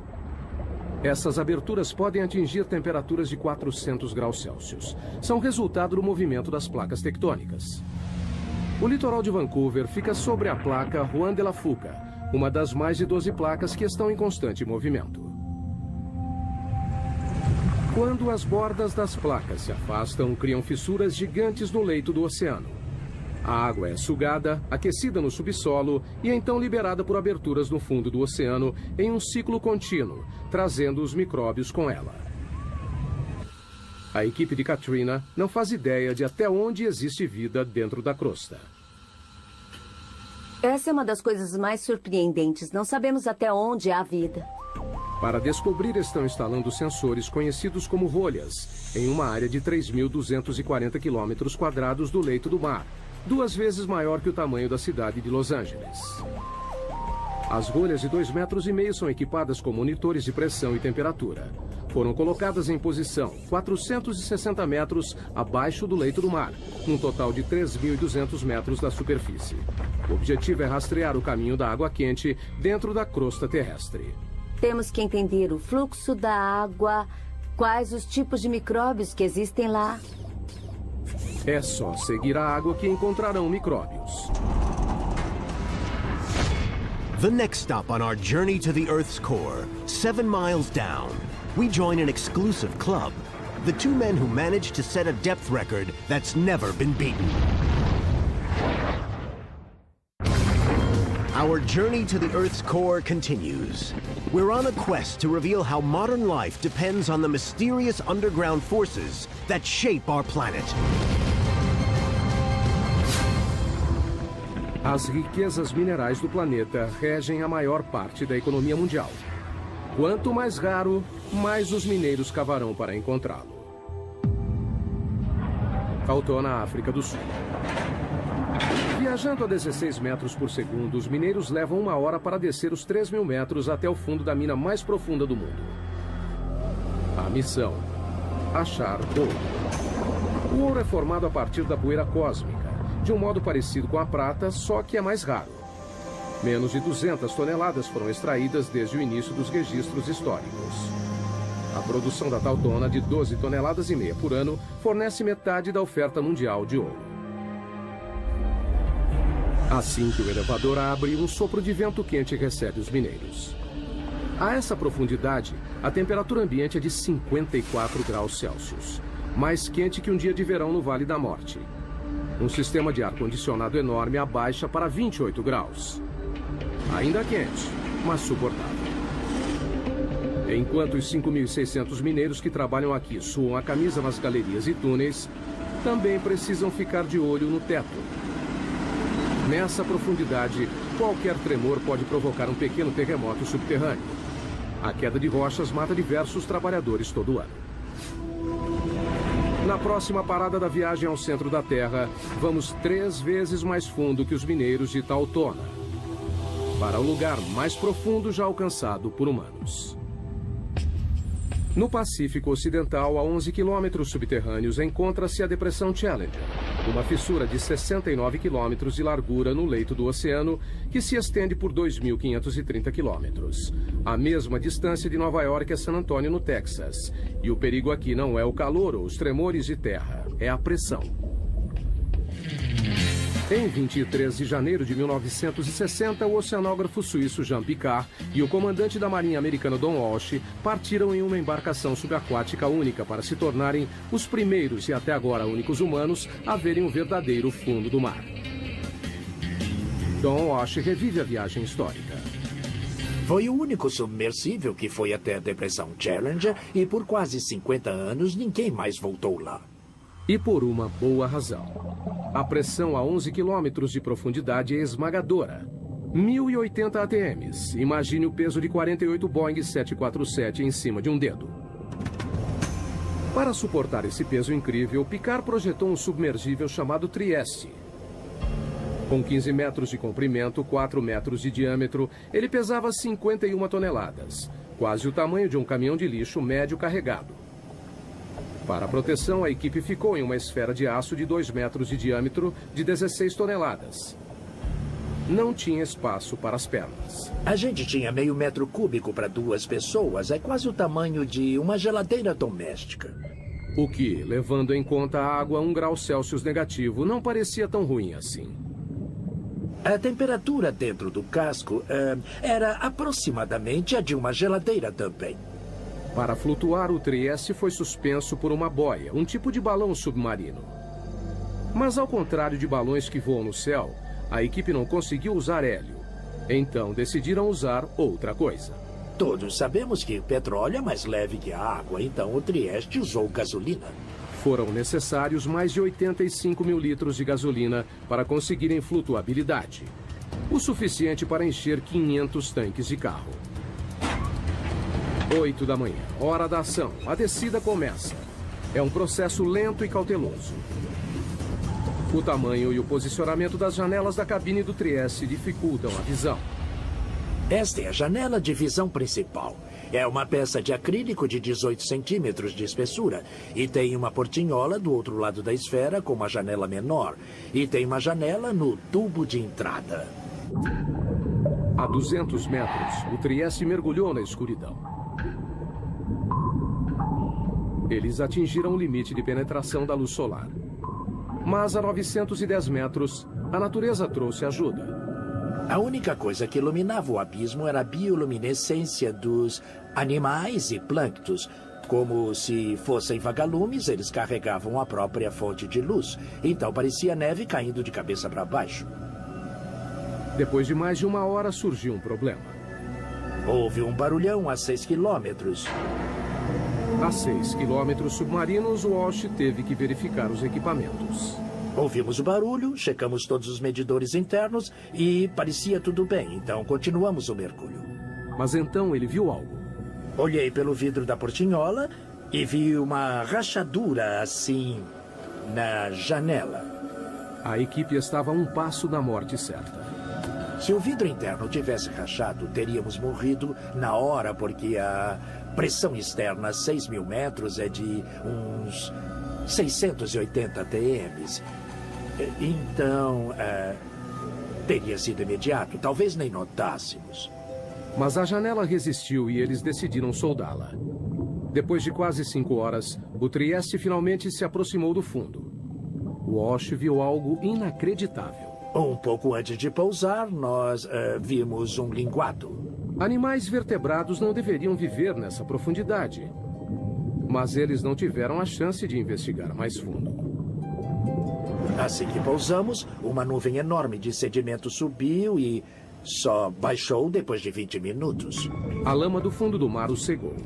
Essas aberturas podem atingir temperaturas de 400 graus Celsius. São resultado do movimento das placas tectônicas. O litoral de Vancouver fica sobre a placa Juan de la Fuca, uma das mais de 12 placas que estão em constante movimento. Quando as bordas das placas se afastam, criam fissuras gigantes no leito do oceano. A água é sugada, aquecida no subsolo e então liberada por aberturas no fundo do oceano em um ciclo contínuo, trazendo os micróbios com ela. A equipe de Katrina não faz ideia de até onde existe vida dentro da crosta. Essa é uma das coisas mais surpreendentes. Não sabemos até onde há vida. Para descobrir, estão instalando sensores conhecidos como rolhas, em uma área de 3.240 km² do leito do mar, 2 vezes maior que o tamanho da cidade de Los Angeles. As rolhas de 2,5 metros são equipadas com monitores de pressão e temperatura. Foram colocadas em posição 460 metros abaixo do leito do mar, num total de 3.200 metros da superfície. O objetivo é rastrear o caminho da água quente dentro da crosta terrestre. Temos que entender o fluxo da água, quais os tipos de micróbios que existem lá. É só seguir a água que encontrarão micróbios. The next stop on our journey to the Earth's core, 7 miles down, we join an exclusive club. The 2 men who managed to set a depth record that's never been beaten. Our journey to the Earth's core continues. We're on a quest to reveal how modern life depends on the mysterious underground forces that shape our planet. As riquezas minerais do planeta regem a maior parte da economia mundial. Quanto mais raro, mais os mineiros cavarão para encontrá-lo. Tautona, África do Sul. Viajando a 16 metros por segundo, os mineiros levam 1 hora para descer os 3.000 metros até o fundo da mina mais profunda do mundo. A missão: achar ouro. O ouro é formado a partir da poeira cósmica, de um modo parecido com a prata, só que é mais raro. Menos de 200 toneladas foram extraídas desde o início dos registros históricos. A produção da Tautona, de 12,5 toneladas por ano, fornece metade da oferta mundial de ouro. Assim que o elevador abre, um sopro de vento quente recebe os mineiros. A essa profundidade, a temperatura ambiente é de 54 graus Celsius, mais quente que um dia de verão no Vale da Morte. Um sistema de ar-condicionado enorme abaixa para 28 graus. Ainda quente, mas suportável. Enquanto os 5.600 mineiros que trabalham aqui suam a camisa nas galerias e túneis, também precisam ficar de olho no teto. Nessa profundidade, qualquer tremor pode provocar um pequeno terremoto subterrâneo. A queda de rochas mata diversos trabalhadores todo ano. Na próxima parada da viagem ao centro da Terra, vamos 3 vezes mais fundo que os mineiros de Tautona, para o lugar mais profundo já alcançado por humanos. No Pacífico Ocidental, a 11 quilômetros subterrâneos, encontra-se a Depressão Challenger, uma fissura de 69 quilômetros de largura no leito do oceano, que se estende por 2.530 quilômetros. A mesma distância de Nova York a San Antônio, no Texas. E o perigo aqui não é o calor ou os tremores de terra, é a pressão. Em 23 de janeiro de 1960, o oceanógrafo suíço Jean Piccard e o comandante da Marinha americana Don Walsh partiram em uma embarcação subaquática única para se tornarem os primeiros e até agora únicos humanos a verem o verdadeiro fundo do mar. Don Walsh revive a viagem histórica. Foi o único submersível que foi até a Depressão Challenger e por quase 50 anos ninguém mais voltou lá. E por uma boa razão. A pressão a 11 quilômetros de profundidade é esmagadora. 1.080 ATMs. Imagine o peso de 48 Boeing 747 em cima de um dedo. Para suportar esse peso incrível, Piccard projetou um submergível chamado Trieste. Com 15 metros de comprimento, 4 metros de diâmetro, ele pesava 51 toneladas, quase o tamanho de um caminhão de lixo médio carregado. Para a proteção, a equipe ficou em uma esfera de aço de 2 metros de diâmetro de 16 toneladas. Não tinha espaço para as pernas. A gente tinha meio metro cúbico para 2 pessoas. É quase o tamanho de uma geladeira doméstica. O que, levando em conta a água a 1 grau Celsius negativo, não parecia tão ruim assim. A temperatura dentro do casco era aproximadamente a de uma geladeira também. Para flutuar, o Trieste foi suspenso por uma boia, um tipo de balão submarino. Mas ao contrário de balões que voam no céu, a equipe não conseguiu usar hélio. Então decidiram usar outra coisa. Todos sabemos que petróleo é mais leve que a água, então o Trieste usou gasolina. Foram necessários mais de 85 mil litros de gasolina para conseguirem flutuabilidade. O suficiente para encher 500 tanques de carro. 8 da manhã, hora da ação. A descida começa. É um processo lento e cauteloso. O tamanho e o posicionamento das janelas da cabine do Trieste dificultam a visão. Esta é a janela de visão principal. É uma peça de acrílico de 18 centímetros de espessura. E tem uma portinhola do outro lado da esfera com uma janela menor. E tem uma janela no tubo de entrada. A 200 metros, o Trieste mergulhou na escuridão. Eles atingiram o limite de penetração da luz solar. Mas a 910 metros, a natureza trouxe ajuda. A única coisa que iluminava o abismo era a bioluminescência dos animais e plânctons. Como se fossem vagalumes, eles carregavam a própria fonte de luz. Então parecia neve caindo de cabeça para baixo. Depois de mais de 1 hora, surgiu um problema. Houve um barulhão a 6 quilômetros. A 6 quilômetros submarinos, o Walsh teve que verificar os equipamentos. Ouvimos o barulho, checamos todos os medidores internos e parecia tudo bem, então continuamos o mergulho. Mas então ele viu algo. Olhei pelo vidro da portinhola e vi uma rachadura assim na janela. A equipe estava a 1 passo da morte certa. Se o vidro interno tivesse rachado, teríamos morrido na hora, porque a pressão externa a 6.000 metros é de uns 680 atms. Então, teria sido imediato. Talvez nem notássemos. Mas a janela resistiu e eles decidiram soldá-la. Depois de quase 5 horas, o Trieste finalmente se aproximou do fundo. Walsh viu algo inacreditável. Um pouco antes de pousar, nós vimos um linguado. Animais vertebrados não deveriam viver nessa profundidade. Mas eles não tiveram a chance de investigar mais fundo. Assim que pousamos, uma nuvem enorme de sedimento subiu e só baixou depois de 20 minutos. A lama do fundo do mar os cegou.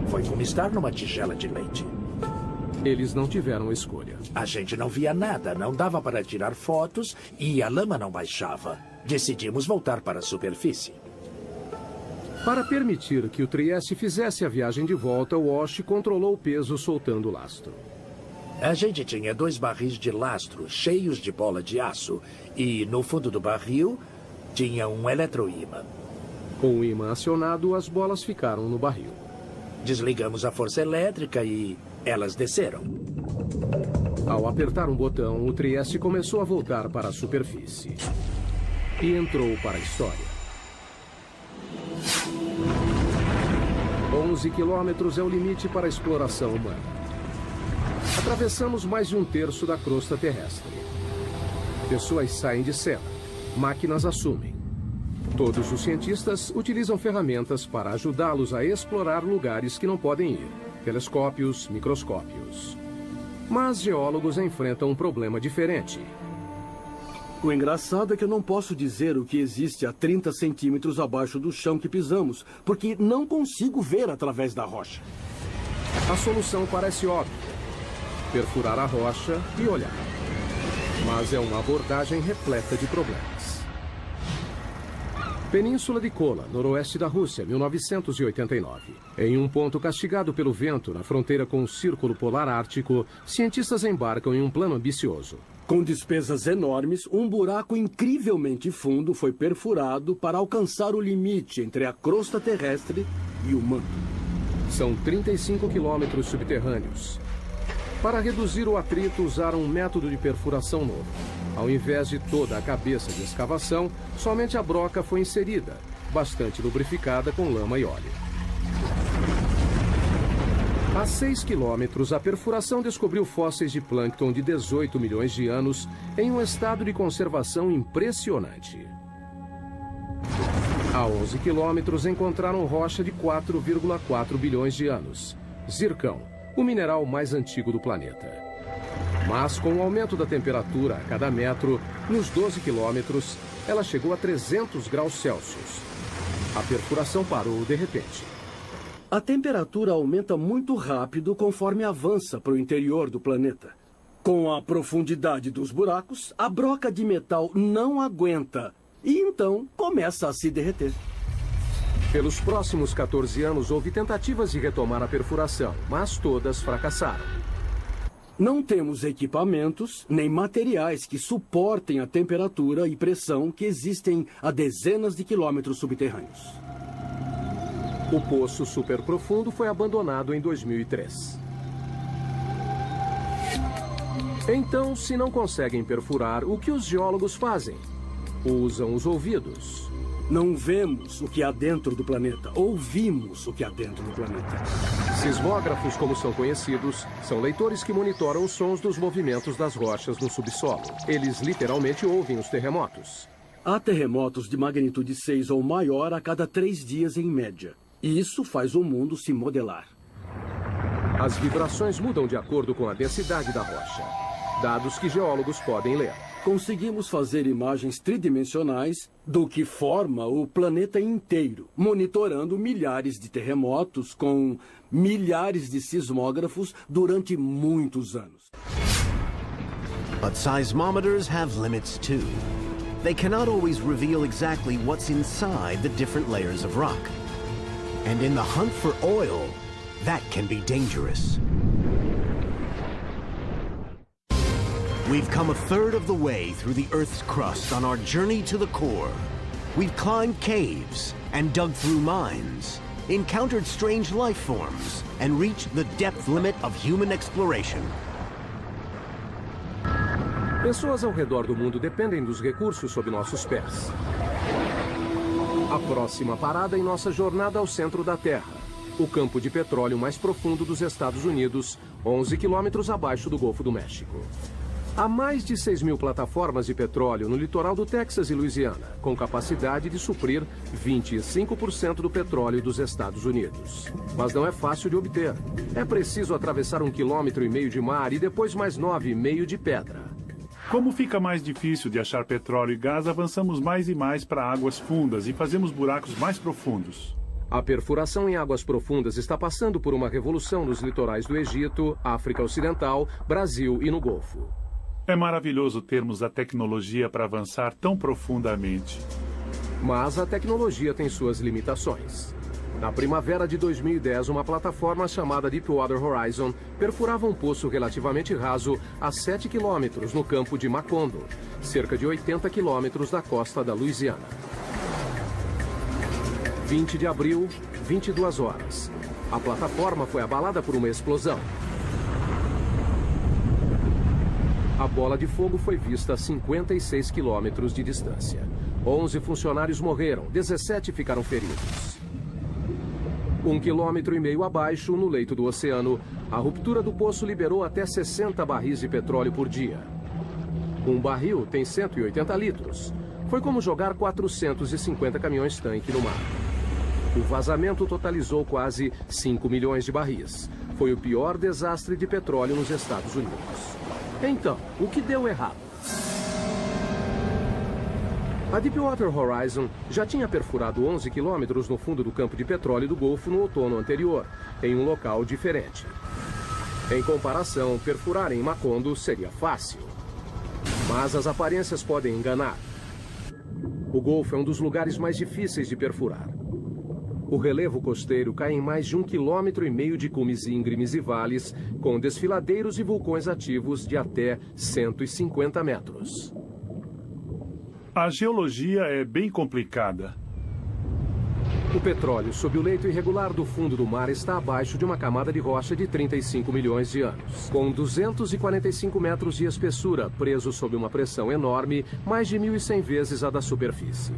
Foi como estar numa tigela de leite. Eles não tiveram escolha. A gente não via nada, não dava para tirar fotos e a lama não baixava. Decidimos voltar para a superfície. Para permitir que o Trieste fizesse a viagem de volta, Walsh controlou o peso soltando o lastro. A gente tinha 2 barris de lastro cheios de bola de aço e no fundo do barril tinha um eletroímã. Com o ímã acionado, as bolas ficaram no barril. Desligamos a força elétrica e elas desceram. Ao apertar um botão, o Trieste começou a voltar para a superfície. E entrou para a história. 11 quilômetros é o limite para a exploração humana. Atravessamos mais de 1/3 da crosta terrestre. Pessoas saem de cena, máquinas assumem. Todos os cientistas utilizam ferramentas para ajudá-los a explorar lugares que não podem ir. Telescópios, microscópios. Mas geólogos enfrentam um problema diferente. O engraçado é que eu não posso dizer o que existe a 30 centímetros abaixo do chão que pisamos, porque não consigo ver através da rocha. A solução parece óbvia. Perfurar a rocha e olhar. Mas é uma abordagem repleta de problemas. Península de Kola, noroeste da Rússia, 1989. Em um ponto castigado pelo vento, na fronteira com o Círculo Polar Ártico, cientistas embarcam em um plano ambicioso. Com despesas enormes, um buraco incrivelmente fundo foi perfurado para alcançar o limite entre a crosta terrestre e o manto. São 35 quilômetros subterrâneos. Para reduzir o atrito, usaram um método de perfuração novo. Ao invés de toda a cabeça de escavação, somente a broca foi inserida, bastante lubrificada com lama e óleo. A 6 quilômetros, a perfuração descobriu fósseis de plâncton de 18 milhões de anos em um estado de conservação impressionante. A 11 quilômetros, encontraram rocha de 4,4 bilhões de anos. Zircão, o mineral mais antigo do planeta. Mas com o aumento da temperatura a cada metro, nos 12 quilômetros, ela chegou a 300 graus Celsius. A perfuração parou de repente. A temperatura aumenta muito rápido conforme avança para o interior do planeta. Com a profundidade dos buracos, a broca de metal não aguenta e então começa a se derreter. Pelos próximos 14 anos, houve tentativas de retomar a perfuração, mas todas fracassaram. Não temos equipamentos nem materiais que suportem a temperatura e pressão que existem a dezenas de quilômetros subterrâneos. O poço superprofundo foi abandonado em 2003. Então, se não conseguem perfurar, o que os geólogos fazem? Usam os ouvidos. Não vemos o que há dentro do planeta, ouvimos o que há dentro do planeta. Sismógrafos, como são conhecidos, são leitores que monitoram os sons dos movimentos das rochas no subsolo. Eles literalmente ouvem os terremotos. Há terremotos de magnitude 6 ou maior a cada 3 dias em média. E isso faz o mundo se modelar. As vibrações mudam de acordo com a densidade da rocha. Dados que geólogos podem ler. Conseguimos fazer imagens tridimensionais do que forma o planeta inteiro, monitorando milhares de terremotos com milhares de sismógrafos durante muitos anos. But seismometers have limits too. They cannot always reveal exactly what's inside the different layers of rock. And in the hunt for oil, that can be dangerous. We've come a third of the way through the Earth's crust on our journey to the core. We've climbed caves and dug through mines, encountered strange life forms, and reached the depth limit of human exploration. Pessoas ao redor do mundo dependem dos recursos sob nossos pés. A próxima parada em nossa jornada ao centro da Terra, o campo de petróleo mais profundo dos Estados Unidos, 11 quilômetros abaixo do Golfo do México. Há mais de 6.000 plataformas de petróleo no litoral do Texas e Louisiana, com capacidade de suprir 25% do petróleo dos Estados Unidos. Mas não é fácil de obter. É preciso atravessar 1,5 km de mar e depois mais 9,5 de pedra. Como fica mais difícil de achar petróleo e gás, avançamos mais e mais para águas fundas e fazemos buracos mais profundos. A perfuração em águas profundas está passando por uma revolução nos litorais do Egito, África Ocidental, Brasil e no Golfo. É maravilhoso termos a tecnologia para avançar tão profundamente. Mas a tecnologia tem suas limitações. Na primavera de 2010, uma plataforma chamada Deepwater Horizon perfurava um poço relativamente raso a 7 quilômetros no campo de Macondo, cerca de 80 quilômetros da costa da Louisiana. 20 de abril, 22 horas. A plataforma foi abalada por uma explosão. A bola de fogo foi vista a 56 quilômetros de distância. 11 funcionários morreram, 17 ficaram feridos. 1,5 km abaixo, no leito do oceano, a ruptura do poço liberou até 60 barris de petróleo por dia. Um barril tem 180 litros. Foi como jogar 450 caminhões-tanque no mar. O vazamento totalizou quase 5 milhões de barris. Foi o pior desastre de petróleo nos Estados Unidos. Então, o que deu errado? A Deepwater Horizon já tinha perfurado 11 quilômetros no fundo do campo de petróleo do Golfo no outono anterior, em um local diferente. Em comparação, perfurar em Macondo seria fácil. Mas as aparências podem enganar. O Golfo é um dos lugares mais difíceis de perfurar. O relevo costeiro cai em mais de 1,5 km de cumes íngremes e vales, com desfiladeiros e vulcões ativos de até 150 metros. A geologia é bem complicada. O petróleo sob o leito irregular do fundo do mar está abaixo de uma camada de rocha de 35 milhões de anos, com 245 metros de espessura, preso sob uma pressão enorme, mais de 1.100 vezes a da superfície.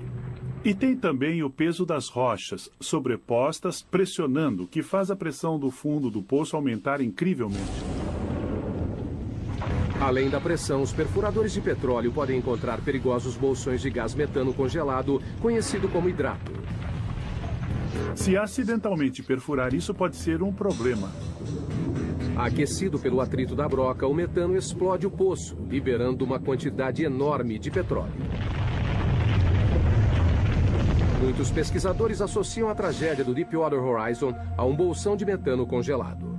E tem também o peso das rochas, sobrepostas, pressionando, que faz a pressão do fundo do poço aumentar incrivelmente. Além da pressão, os perfuradores de petróleo podem encontrar perigosos bolsões de gás metano congelado, conhecido como hidrato. Se acidentalmente perfurar isso, pode ser um problema. Aquecido pelo atrito da broca, o metano explode o poço, liberando uma quantidade enorme de petróleo. Muitos pesquisadores associam a tragédia do Deepwater Horizon a um bolsão de metano congelado.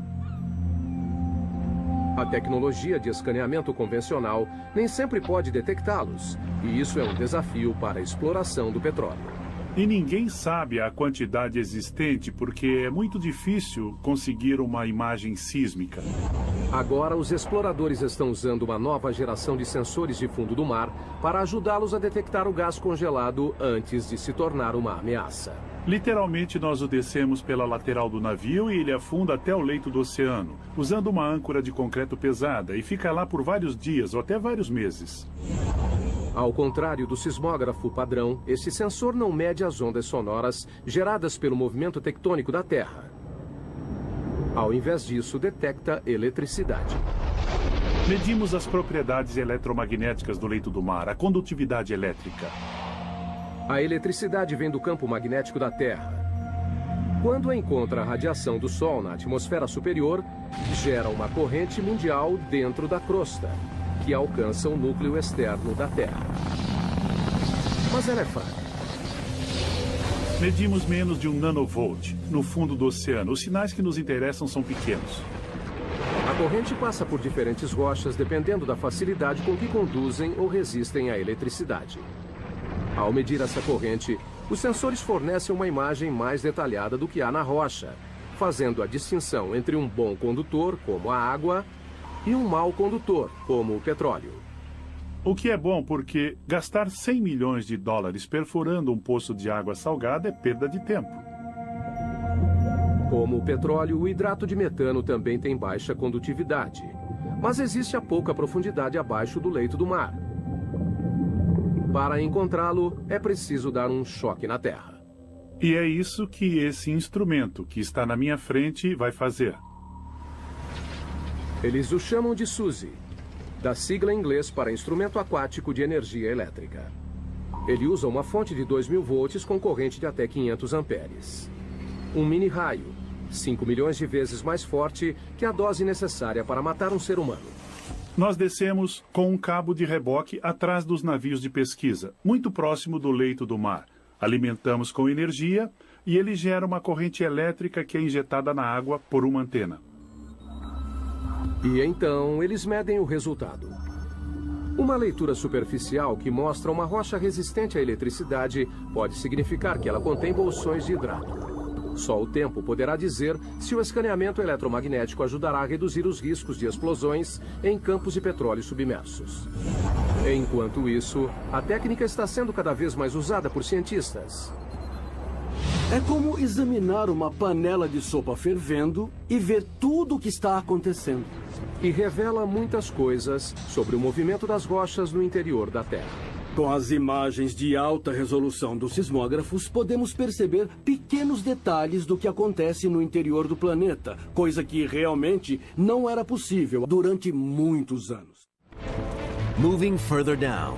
A tecnologia de escaneamento convencional nem sempre pode detectá-los, e isso é um desafio para a exploração do petróleo. E ninguém sabe a quantidade existente porque é muito difícil conseguir uma imagem sísmica. Agora, os exploradores estão usando uma nova geração de sensores de fundo do mar para ajudá-los a detectar o gás congelado antes de se tornar uma ameaça. Literalmente, nós o descemos pela lateral do navio e ele afunda até o leito do oceano, usando uma âncora de concreto pesada, e fica lá por vários dias ou até vários meses. Ao contrário do sismógrafo padrão, esse sensor não mede as ondas sonoras geradas pelo movimento tectônico da Terra. Ao invés disso, detecta eletricidade. Medimos as propriedades eletromagnéticas do leito do mar, a condutividade elétrica. A eletricidade vem do campo magnético da Terra. Quando encontra a radiação do Sol na atmosfera superior, gera uma corrente mundial dentro da crosta, que alcança o núcleo externo da Terra. Mas ela é fraca. Medimos menos de 1 nanovolt no fundo do oceano. Os sinais que nos interessam são pequenos. A corrente passa por diferentes rochas dependendo da facilidade com que conduzem ou resistem à eletricidade. Ao medir essa corrente, os sensores fornecem uma imagem mais detalhada do que há na rocha, fazendo a distinção entre um bom condutor, como a água, e um mau condutor, como o petróleo. O que é bom porque gastar 100 milhões de dólares perfurando um poço de água salgada é perda de tempo. Como o petróleo, o hidrato de metano também tem baixa condutividade, mas existe a pouca profundidade abaixo do leito do mar. Para encontrá-lo, é preciso dar um choque na Terra. E é isso que esse instrumento que está na minha frente vai fazer. Eles o chamam de SUSY. da sigla em inglês para Instrumento Aquático de Energia Elétrica. Ele usa uma fonte de 2.000 volts com corrente de até 500 amperes. Um mini-raio, 5 milhões de vezes mais forte que a dose necessária para matar um ser humano. Nós descemos com um cabo de reboque atrás dos navios de pesquisa, muito próximo do leito do mar. Alimentamos com energia e ele gera uma corrente elétrica que é injetada na água por uma antena. E então eles medem o resultado. Uma leitura superficial que mostra uma rocha resistente à eletricidade pode significar que ela contém bolsões de hidrato. Só o tempo poderá dizer se o escaneamento eletromagnético ajudará a reduzir os riscos de explosões em campos de petróleo submersos. Enquanto isso, a técnica está sendo cada vez mais usada por cientistas. É como examinar uma panela de sopa fervendo e ver tudo o que está acontecendo. E revela muitas coisas sobre o movimento das rochas no interior da Terra. Com as imagens de alta resolução dos sismógrafos, podemos perceber pequenos detalhes do que acontece no interior do planeta, coisa que realmente não era possível durante muitos anos. Moving further down,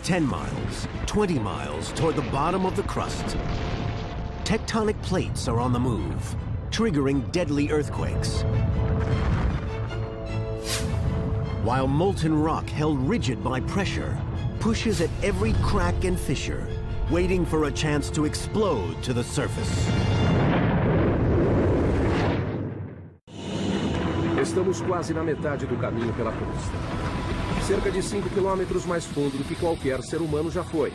10 miles, 20 miles toward the bottom of the crust. Tectonic plates are on the move, triggering deadly earthquakes. While molten rock held rigid by pressure pushes at every crack and fissure, waiting for a chance to explode to the surface. Estamos quase na metade do caminho pela costa. Cerca de 5 quilômetros mais fundo do que qualquer ser humano já foi.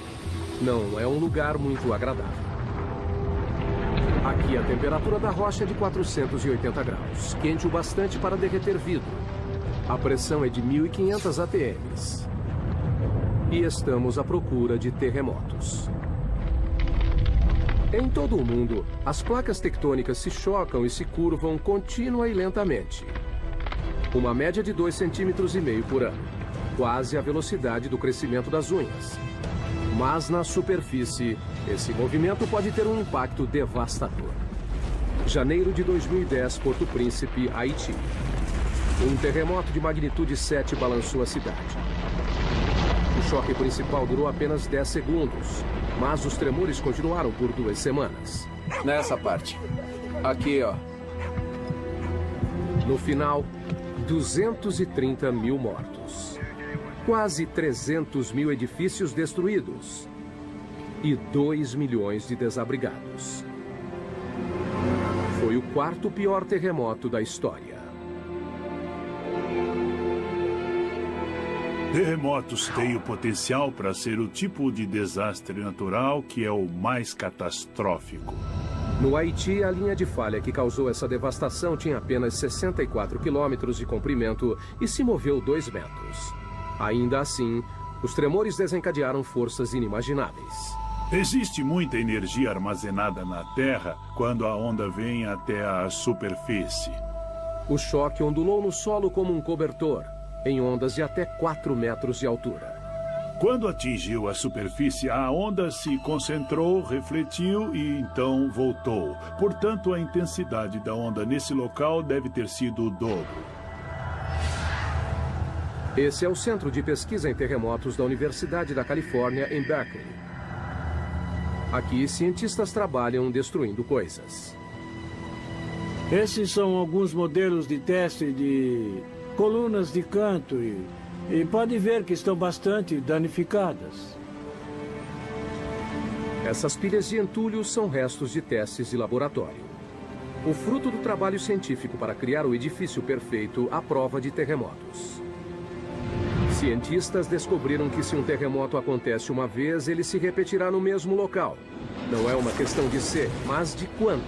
Não é um lugar muito agradável. Aqui a temperatura da rocha é de 480 graus, quente o bastante para derreter vidro. A pressão é de 1.500 ATMs. E estamos à procura de terremotos. Em todo o mundo, as placas tectônicas se chocam e se curvam contínua e lentamente. Uma média de 2,5 cm por ano, quase a velocidade do crescimento das unhas. Mas na superfície, esse movimento pode ter um impacto devastador. Janeiro de 2010, Porto Príncipe, Haiti. Um terremoto de magnitude 7 balançou a cidade. O choque principal durou apenas 10 segundos, mas os tremores continuaram por 2 semanas. Nessa parte. Aqui, ó. No final, 230 mil mortos. Quase 300 mil edifícios destruídos. E 2 milhões de desabrigados. Foi o 4º pior terremoto da história. Terremotos têm o potencial para ser o tipo de desastre natural que é o mais catastrófico. No Haiti, a linha de falha que causou essa devastação tinha apenas 64 quilômetros de comprimento e se moveu 2 metros. Ainda assim, os tremores desencadearam forças inimagináveis. Existe muita energia armazenada na Terra quando a onda vem até a superfície. O choque ondulou no solo como um cobertor, em ondas de até 4 metros de altura. Quando atingiu a superfície, a onda se concentrou, refletiu e então voltou. Portanto, a intensidade da onda nesse local deve ter sido o dobro. Esse é o Centro de Pesquisa em Terremotos da Universidade da Califórnia, em Berkeley. Aqui, cientistas trabalham destruindo coisas. Esses são alguns modelos de teste de colunas de canto e pode ver que estão bastante danificadas. Essas pilhas de entulho são restos de testes de laboratório. O fruto do trabalho científico para criar o edifício perfeito à prova de terremotos. Cientistas descobriram que se um terremoto acontece uma vez, ele se repetirá no mesmo local. Não é uma questão de ser, mas de quando.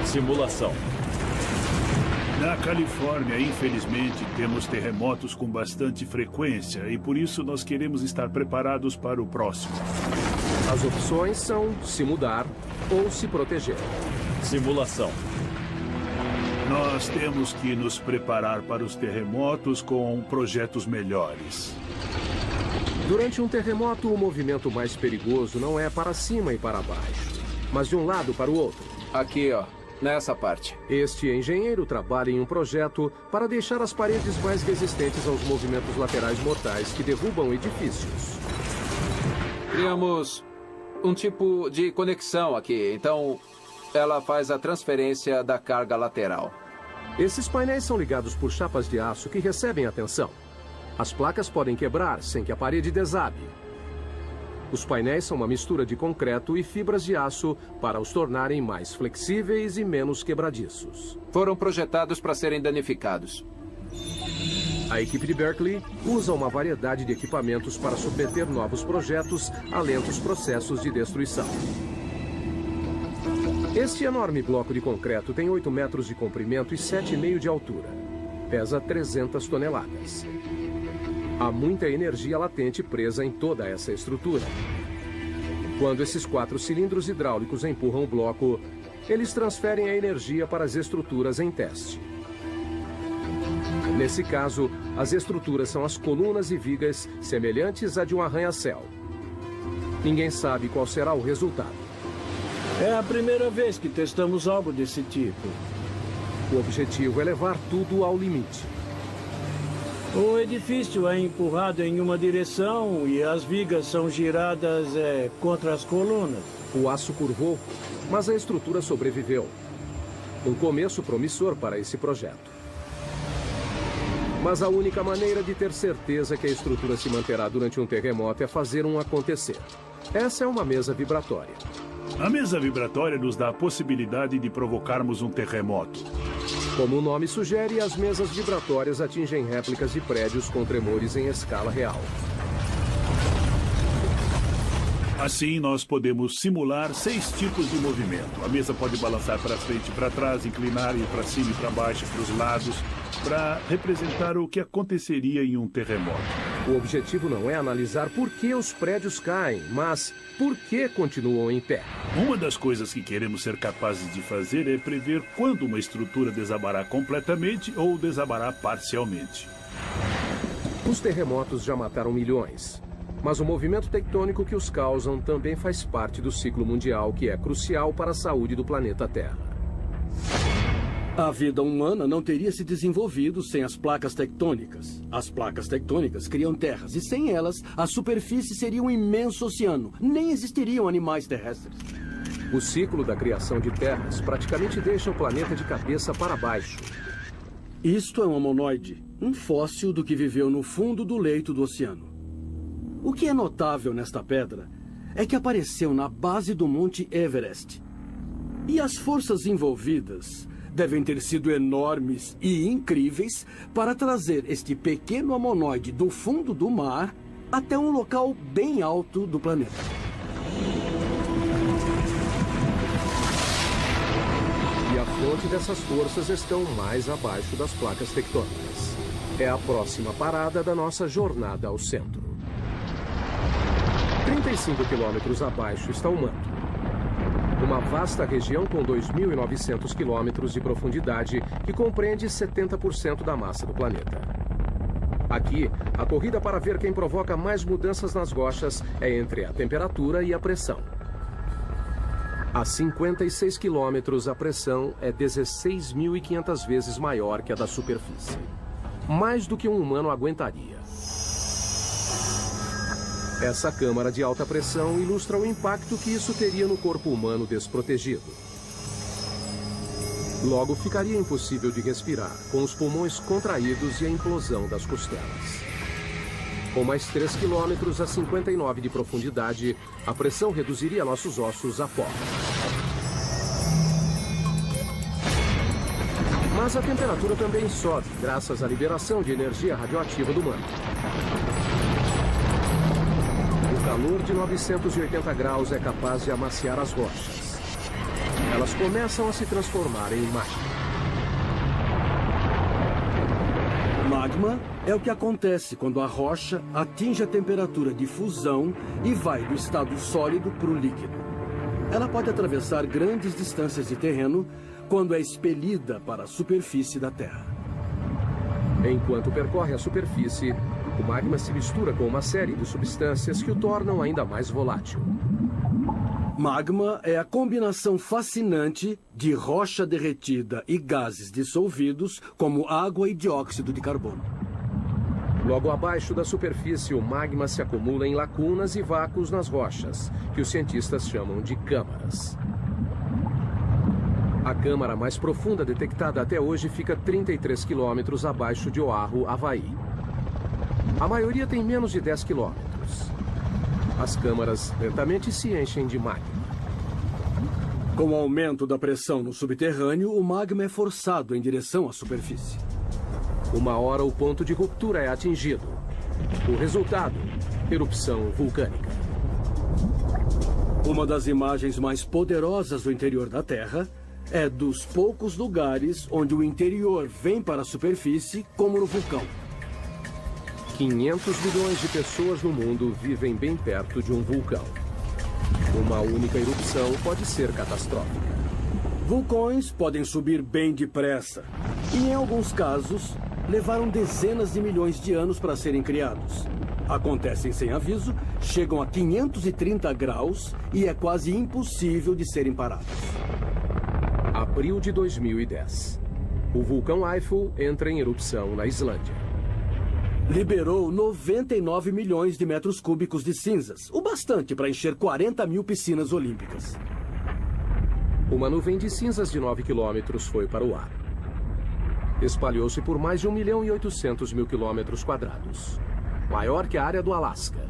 Simulação. Na Califórnia, infelizmente, temos terremotos com bastante frequência e por isso nós queremos estar preparados para o próximo. As opções são se mudar ou se proteger. Simulação. Nós temos que nos preparar para os terremotos com projetos melhores. Durante um terremoto, o movimento mais perigoso não é para cima e para baixo, mas de um lado para o outro. Aqui, ó. nessa parte. Este engenheiro trabalha em um projeto para deixar as paredes mais resistentes aos movimentos laterais mortais que derrubam edifícios. Criamos um tipo de conexão aqui, então ela faz a transferência da carga lateral. Esses painéis são ligados por chapas de aço que recebem a tensão. As placas podem quebrar sem que a parede desabe. Os painéis são uma mistura de concreto e fibras de aço para os tornarem mais flexíveis e menos quebradiços. Foram projetados para serem danificados. A equipe de Berkeley usa uma variedade de equipamentos para submeter novos projetos a lentos processos de destruição. Este enorme bloco de concreto tem 8 metros de comprimento e 7,5 de altura. Pesa 300 toneladas. Há muita energia latente presa em toda essa estrutura. Quando esses 4 cilindros hidráulicos empurram o bloco, eles transferem a energia para as estruturas em teste. Nesse caso, as estruturas são as colunas e vigas semelhantes à de um arranha-céu. Ninguém sabe qual será o resultado. É a primeira vez que testamos algo desse tipo. O objetivo é levar tudo ao limite. O edifício é empurrado em uma direção e as vigas são giradas contra as colunas. O aço curvou, mas a estrutura sobreviveu. Um começo promissor para esse projeto. Mas a única maneira de ter certeza que a estrutura se manterá durante um terremoto é fazer um acontecer. Essa é uma mesa vibratória. A mesa vibratória nos dá a possibilidade de provocarmos um terremoto. Como o nome sugere, as mesas vibratórias atingem réplicas de prédios com tremores em escala real. Assim, nós podemos simular 6 tipos de movimento. A mesa pode balançar para frente e para trás, inclinar, ir para cima e para baixo, para os lados, para representar o que aconteceria em um terremoto. O objetivo não é analisar por que os prédios caem, mas por que continuam em pé. Uma das coisas que queremos ser capazes de fazer é prever quando uma estrutura desabará completamente ou desabará parcialmente. Os terremotos já mataram milhões. Mas o movimento tectônico que os causam também faz parte do ciclo mundial, que é crucial para a saúde do planeta Terra. A vida humana não teria se desenvolvido sem as placas tectônicas. As placas tectônicas criam terras, e sem elas, a superfície seria um imenso oceano. Nem existiriam animais terrestres. O ciclo da criação de terras praticamente deixa o planeta de cabeça para baixo. Isto é um amonoide, um fóssil do que viveu no fundo do leito do oceano. O que é notável nesta pedra é que apareceu na base do Monte Everest. E as forças envolvidas devem ter sido enormes e incríveis para trazer este pequeno amonoide do fundo do mar até um local bem alto do planeta. E a fonte dessas forças estão mais abaixo das placas tectônicas. É a próxima parada da nossa jornada ao centro. 35 quilômetros abaixo está o manto. Uma vasta região com 2.900 quilômetros de profundidade que compreende 70% da massa do planeta. Aqui, a corrida para ver quem provoca mais mudanças nas rochas é entre a temperatura e a pressão. A 56 quilômetros, a pressão é 16.500 vezes maior que a da superfície. Mais do que um humano aguentaria. Essa câmara de alta pressão ilustra o impacto que isso teria no corpo humano desprotegido. Logo, ficaria impossível de respirar, com os pulmões contraídos e a implosão das costelas. Com mais 3 quilômetros a 59 de profundidade, a pressão reduziria nossos ossos a pó. Mas a temperatura também sobe, graças à liberação de energia radioativa do manto. O calor de 980 graus é capaz de amaciar as rochas. Elas começam a se transformar em magma. Magma é o que acontece quando a rocha atinge a temperatura de fusão e vai do estado sólido para o líquido. Ela pode atravessar grandes distâncias de terreno quando é expelida para a superfície da Terra. Enquanto percorre a superfície, o magma se mistura com uma série de substâncias que o tornam ainda mais volátil. Magma é a combinação fascinante de rocha derretida e gases dissolvidos, como água e dióxido de carbono. Logo abaixo da superfície, o magma se acumula em lacunas e vácuos nas rochas, que os cientistas chamam de câmaras. A câmara mais profunda detectada até hoje fica 33 quilômetros abaixo de Oahu, Havaí. A maioria tem menos de 10 quilômetros. As câmaras lentamente se enchem de magma. Com o aumento da pressão no subterrâneo, o magma é forçado em direção à superfície. Uma hora o ponto de ruptura é atingido. O resultado, erupção vulcânica. Uma das imagens mais poderosas do interior da Terra é dos poucos lugares onde o interior vem para a superfície, como no vulcão. 500 milhões de pessoas no mundo vivem bem perto de um vulcão. Uma única erupção pode ser catastrófica. Vulcões podem subir bem depressa e, em alguns casos, levaram dezenas de milhões de anos para serem criados. Acontecem sem aviso, chegam a 530 graus e é quase impossível de serem parados. Abril de 2010. O vulcão Eiffel entra em erupção na Islândia. Liberou 99 milhões de metros cúbicos de cinzas, o bastante para encher 40 mil piscinas olímpicas. Uma nuvem de cinzas de 9 quilômetros foi para o ar. Espalhou-se por mais de 1.800.000 quilômetros quadrados. Maior que a área do Alasca.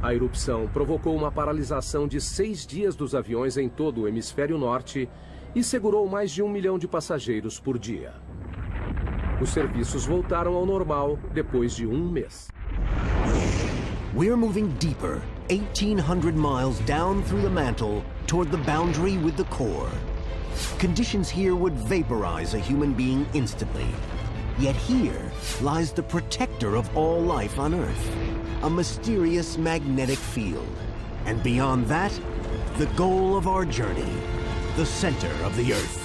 A erupção provocou uma paralisação de 6 dias dos aviões em todo o hemisfério norte e segurou mais de 1 milhão de passageiros por dia. Os serviços voltaram ao normal depois de um mês. We're moving deeper, 1,800 miles down through the mantle toward the boundary with the core. Conditions here would vaporize a human being instantly. Yet here lies the protector of all life on Earth, a mysterious magnetic field. And beyond that, the goal of our journey, the center of the Earth.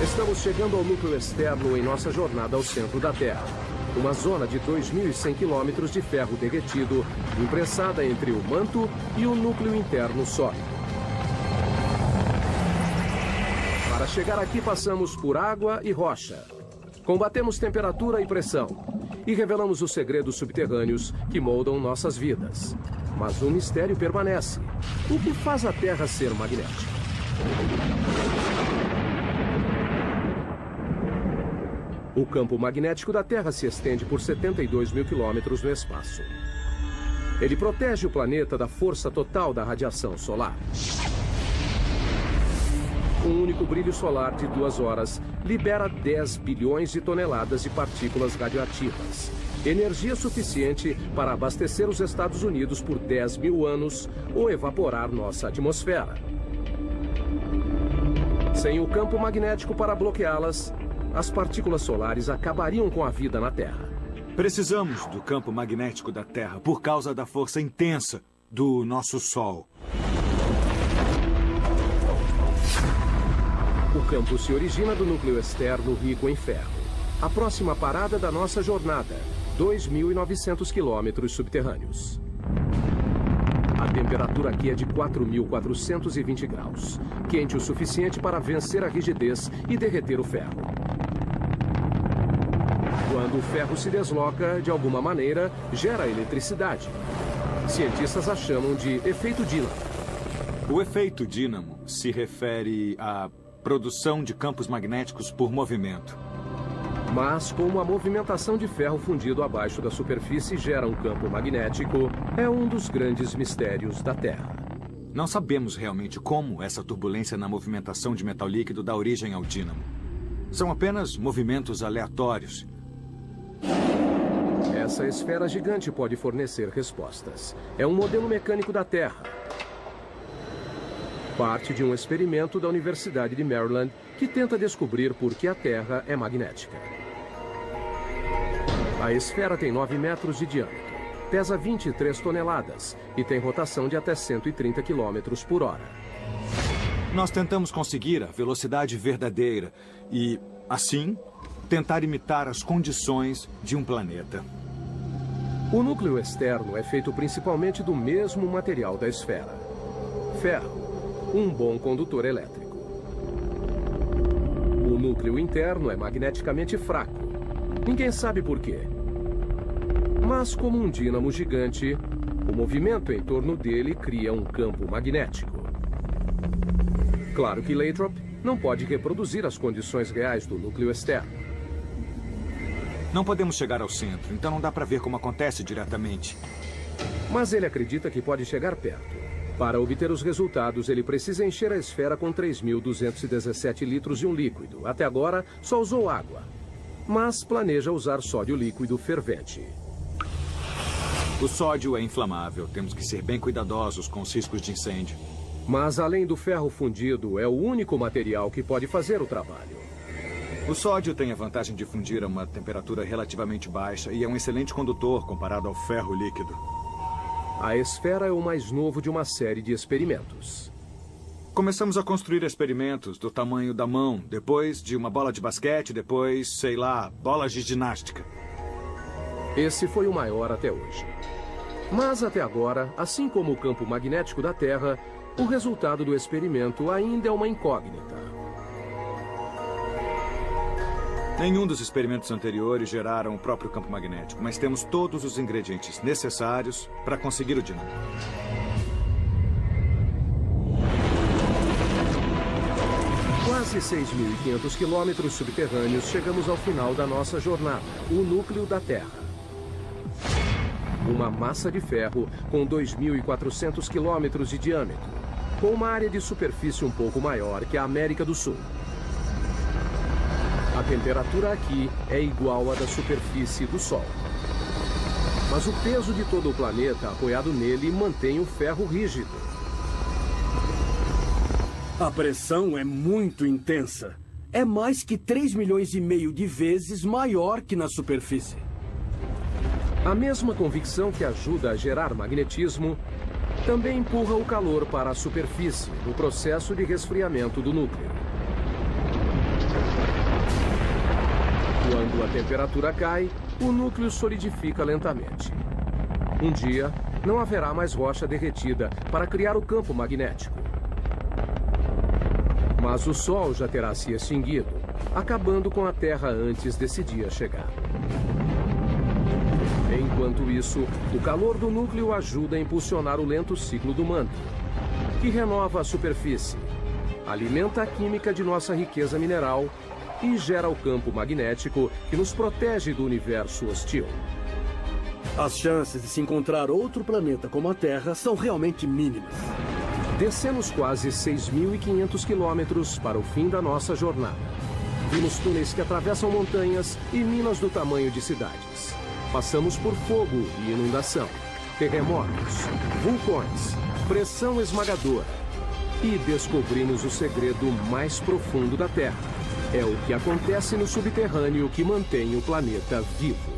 Estamos chegando ao núcleo externo em nossa jornada ao centro da Terra. Uma zona de 2.100 quilômetros de ferro derretido, imprensada entre o manto e o núcleo interno sólido. Para chegar aqui, passamos por água e rocha. Combatemos temperatura e pressão. E revelamos os segredos subterrâneos que moldam nossas vidas. Mas um mistério permanece. O que faz a Terra ser magnética? O campo magnético da Terra se estende por 72 mil quilômetros no espaço. Ele protege o planeta da força total da radiação solar. Um único brilho solar de 2 horas libera 10 bilhões de toneladas de partículas radioativas. Energia suficiente para abastecer os Estados Unidos por 10 mil anos ou evaporar nossa atmosfera. Sem o campo magnético para bloqueá-las, as partículas solares acabariam com a vida na Terra. Precisamos do campo magnético da Terra por causa da força intensa do nosso Sol. O campo se origina do núcleo externo rico em ferro. A próxima parada da nossa jornada, 2.900 quilômetros subterrâneos. A temperatura aqui é de 4.420 graus, quente o suficiente para vencer a rigidez e derreter o ferro. Quando o ferro se desloca, de alguma maneira, gera eletricidade. Cientistas a chamam de efeito dínamo. O efeito dínamo se refere à produção de campos magnéticos por movimento. Mas como a movimentação de ferro fundido abaixo da superfície gera um campo magnético, é um dos grandes mistérios da Terra. Não sabemos realmente como essa turbulência na movimentação de metal líquido dá origem ao dínamo. São apenas movimentos aleatórios. Essa esfera gigante pode fornecer respostas. É um modelo mecânico da Terra. Parte de um experimento da Universidade de Maryland que tenta descobrir por que a Terra é magnética. A esfera tem 9 metros de diâmetro, pesa 23 toneladas e tem rotação de até 130 quilômetros por hora. Nós tentamos conseguir a velocidade verdadeira e, assim, tentar imitar as condições de um planeta. O núcleo externo é feito principalmente do mesmo material da esfera. Ferro, um bom condutor elétrico. O núcleo interno é magneticamente fraco. Ninguém sabe por quê. Mas como um dínamo gigante, o movimento em torno dele cria um campo magnético. Claro que Lathrop não pode reproduzir as condições reais do núcleo externo. Não podemos chegar ao centro, então não dá para ver como acontece diretamente. Mas ele acredita que pode chegar perto. Para obter os resultados, ele precisa encher a esfera com 3.217 litros de um líquido. Até agora, só usou água. Mas planeja usar sódio líquido fervente. O sódio é inflamável. Temos que ser bem cuidadosos com os riscos de incêndio. Mas além do ferro fundido, é o único material que pode fazer o trabalho. O sódio tem a vantagem de fundir a uma temperatura relativamente baixa e é um excelente condutor comparado ao ferro líquido. A esfera é o mais novo de uma série de experimentos. Começamos a construir experimentos do tamanho da mão, depois de uma bola de basquete, depois, sei lá, bolas de ginástica. Esse foi o maior até hoje. Mas até agora, assim como o campo magnético da Terra, o resultado do experimento ainda é uma incógnita. Nenhum dos experimentos anteriores geraram o próprio campo magnético, mas temos todos os ingredientes necessários para conseguir o dínamo. Quase 6.500 quilômetros subterrâneos, chegamos ao final da nossa jornada, o núcleo da Terra. Uma massa de ferro com 2.400 quilômetros de diâmetro, com uma área de superfície um pouco maior que a América do Sul. A temperatura aqui é igual à da superfície do Sol. Mas o peso de todo o planeta apoiado nele mantém o ferro rígido. A pressão é muito intensa. É mais que 3,5 milhões de vezes maior que na superfície. A mesma convicção que ajuda a gerar magnetismo também empurra o calor para a superfície no processo de resfriamento do núcleo. Quando a temperatura cai, o núcleo solidifica lentamente. Um dia, não haverá mais rocha derretida para criar o campo magnético. Mas o Sol já terá se extinguido, acabando com a Terra antes desse dia chegar. Enquanto isso, o calor do núcleo ajuda a impulsionar o lento ciclo do manto, que renova a superfície, alimenta a química de nossa riqueza mineral e gera o campo magnético que nos protege do universo hostil. As chances de se encontrar outro planeta como a Terra são realmente mínimas. Descemos quase 6.500 quilômetros para o fim da nossa jornada. Vimos túneis que atravessam montanhas e minas do tamanho de cidades. Passamos por fogo e inundação, terremotos, vulcões, pressão esmagadora. E descobrimos o segredo mais profundo da Terra. É o que acontece no subterrâneo que mantém o planeta vivo.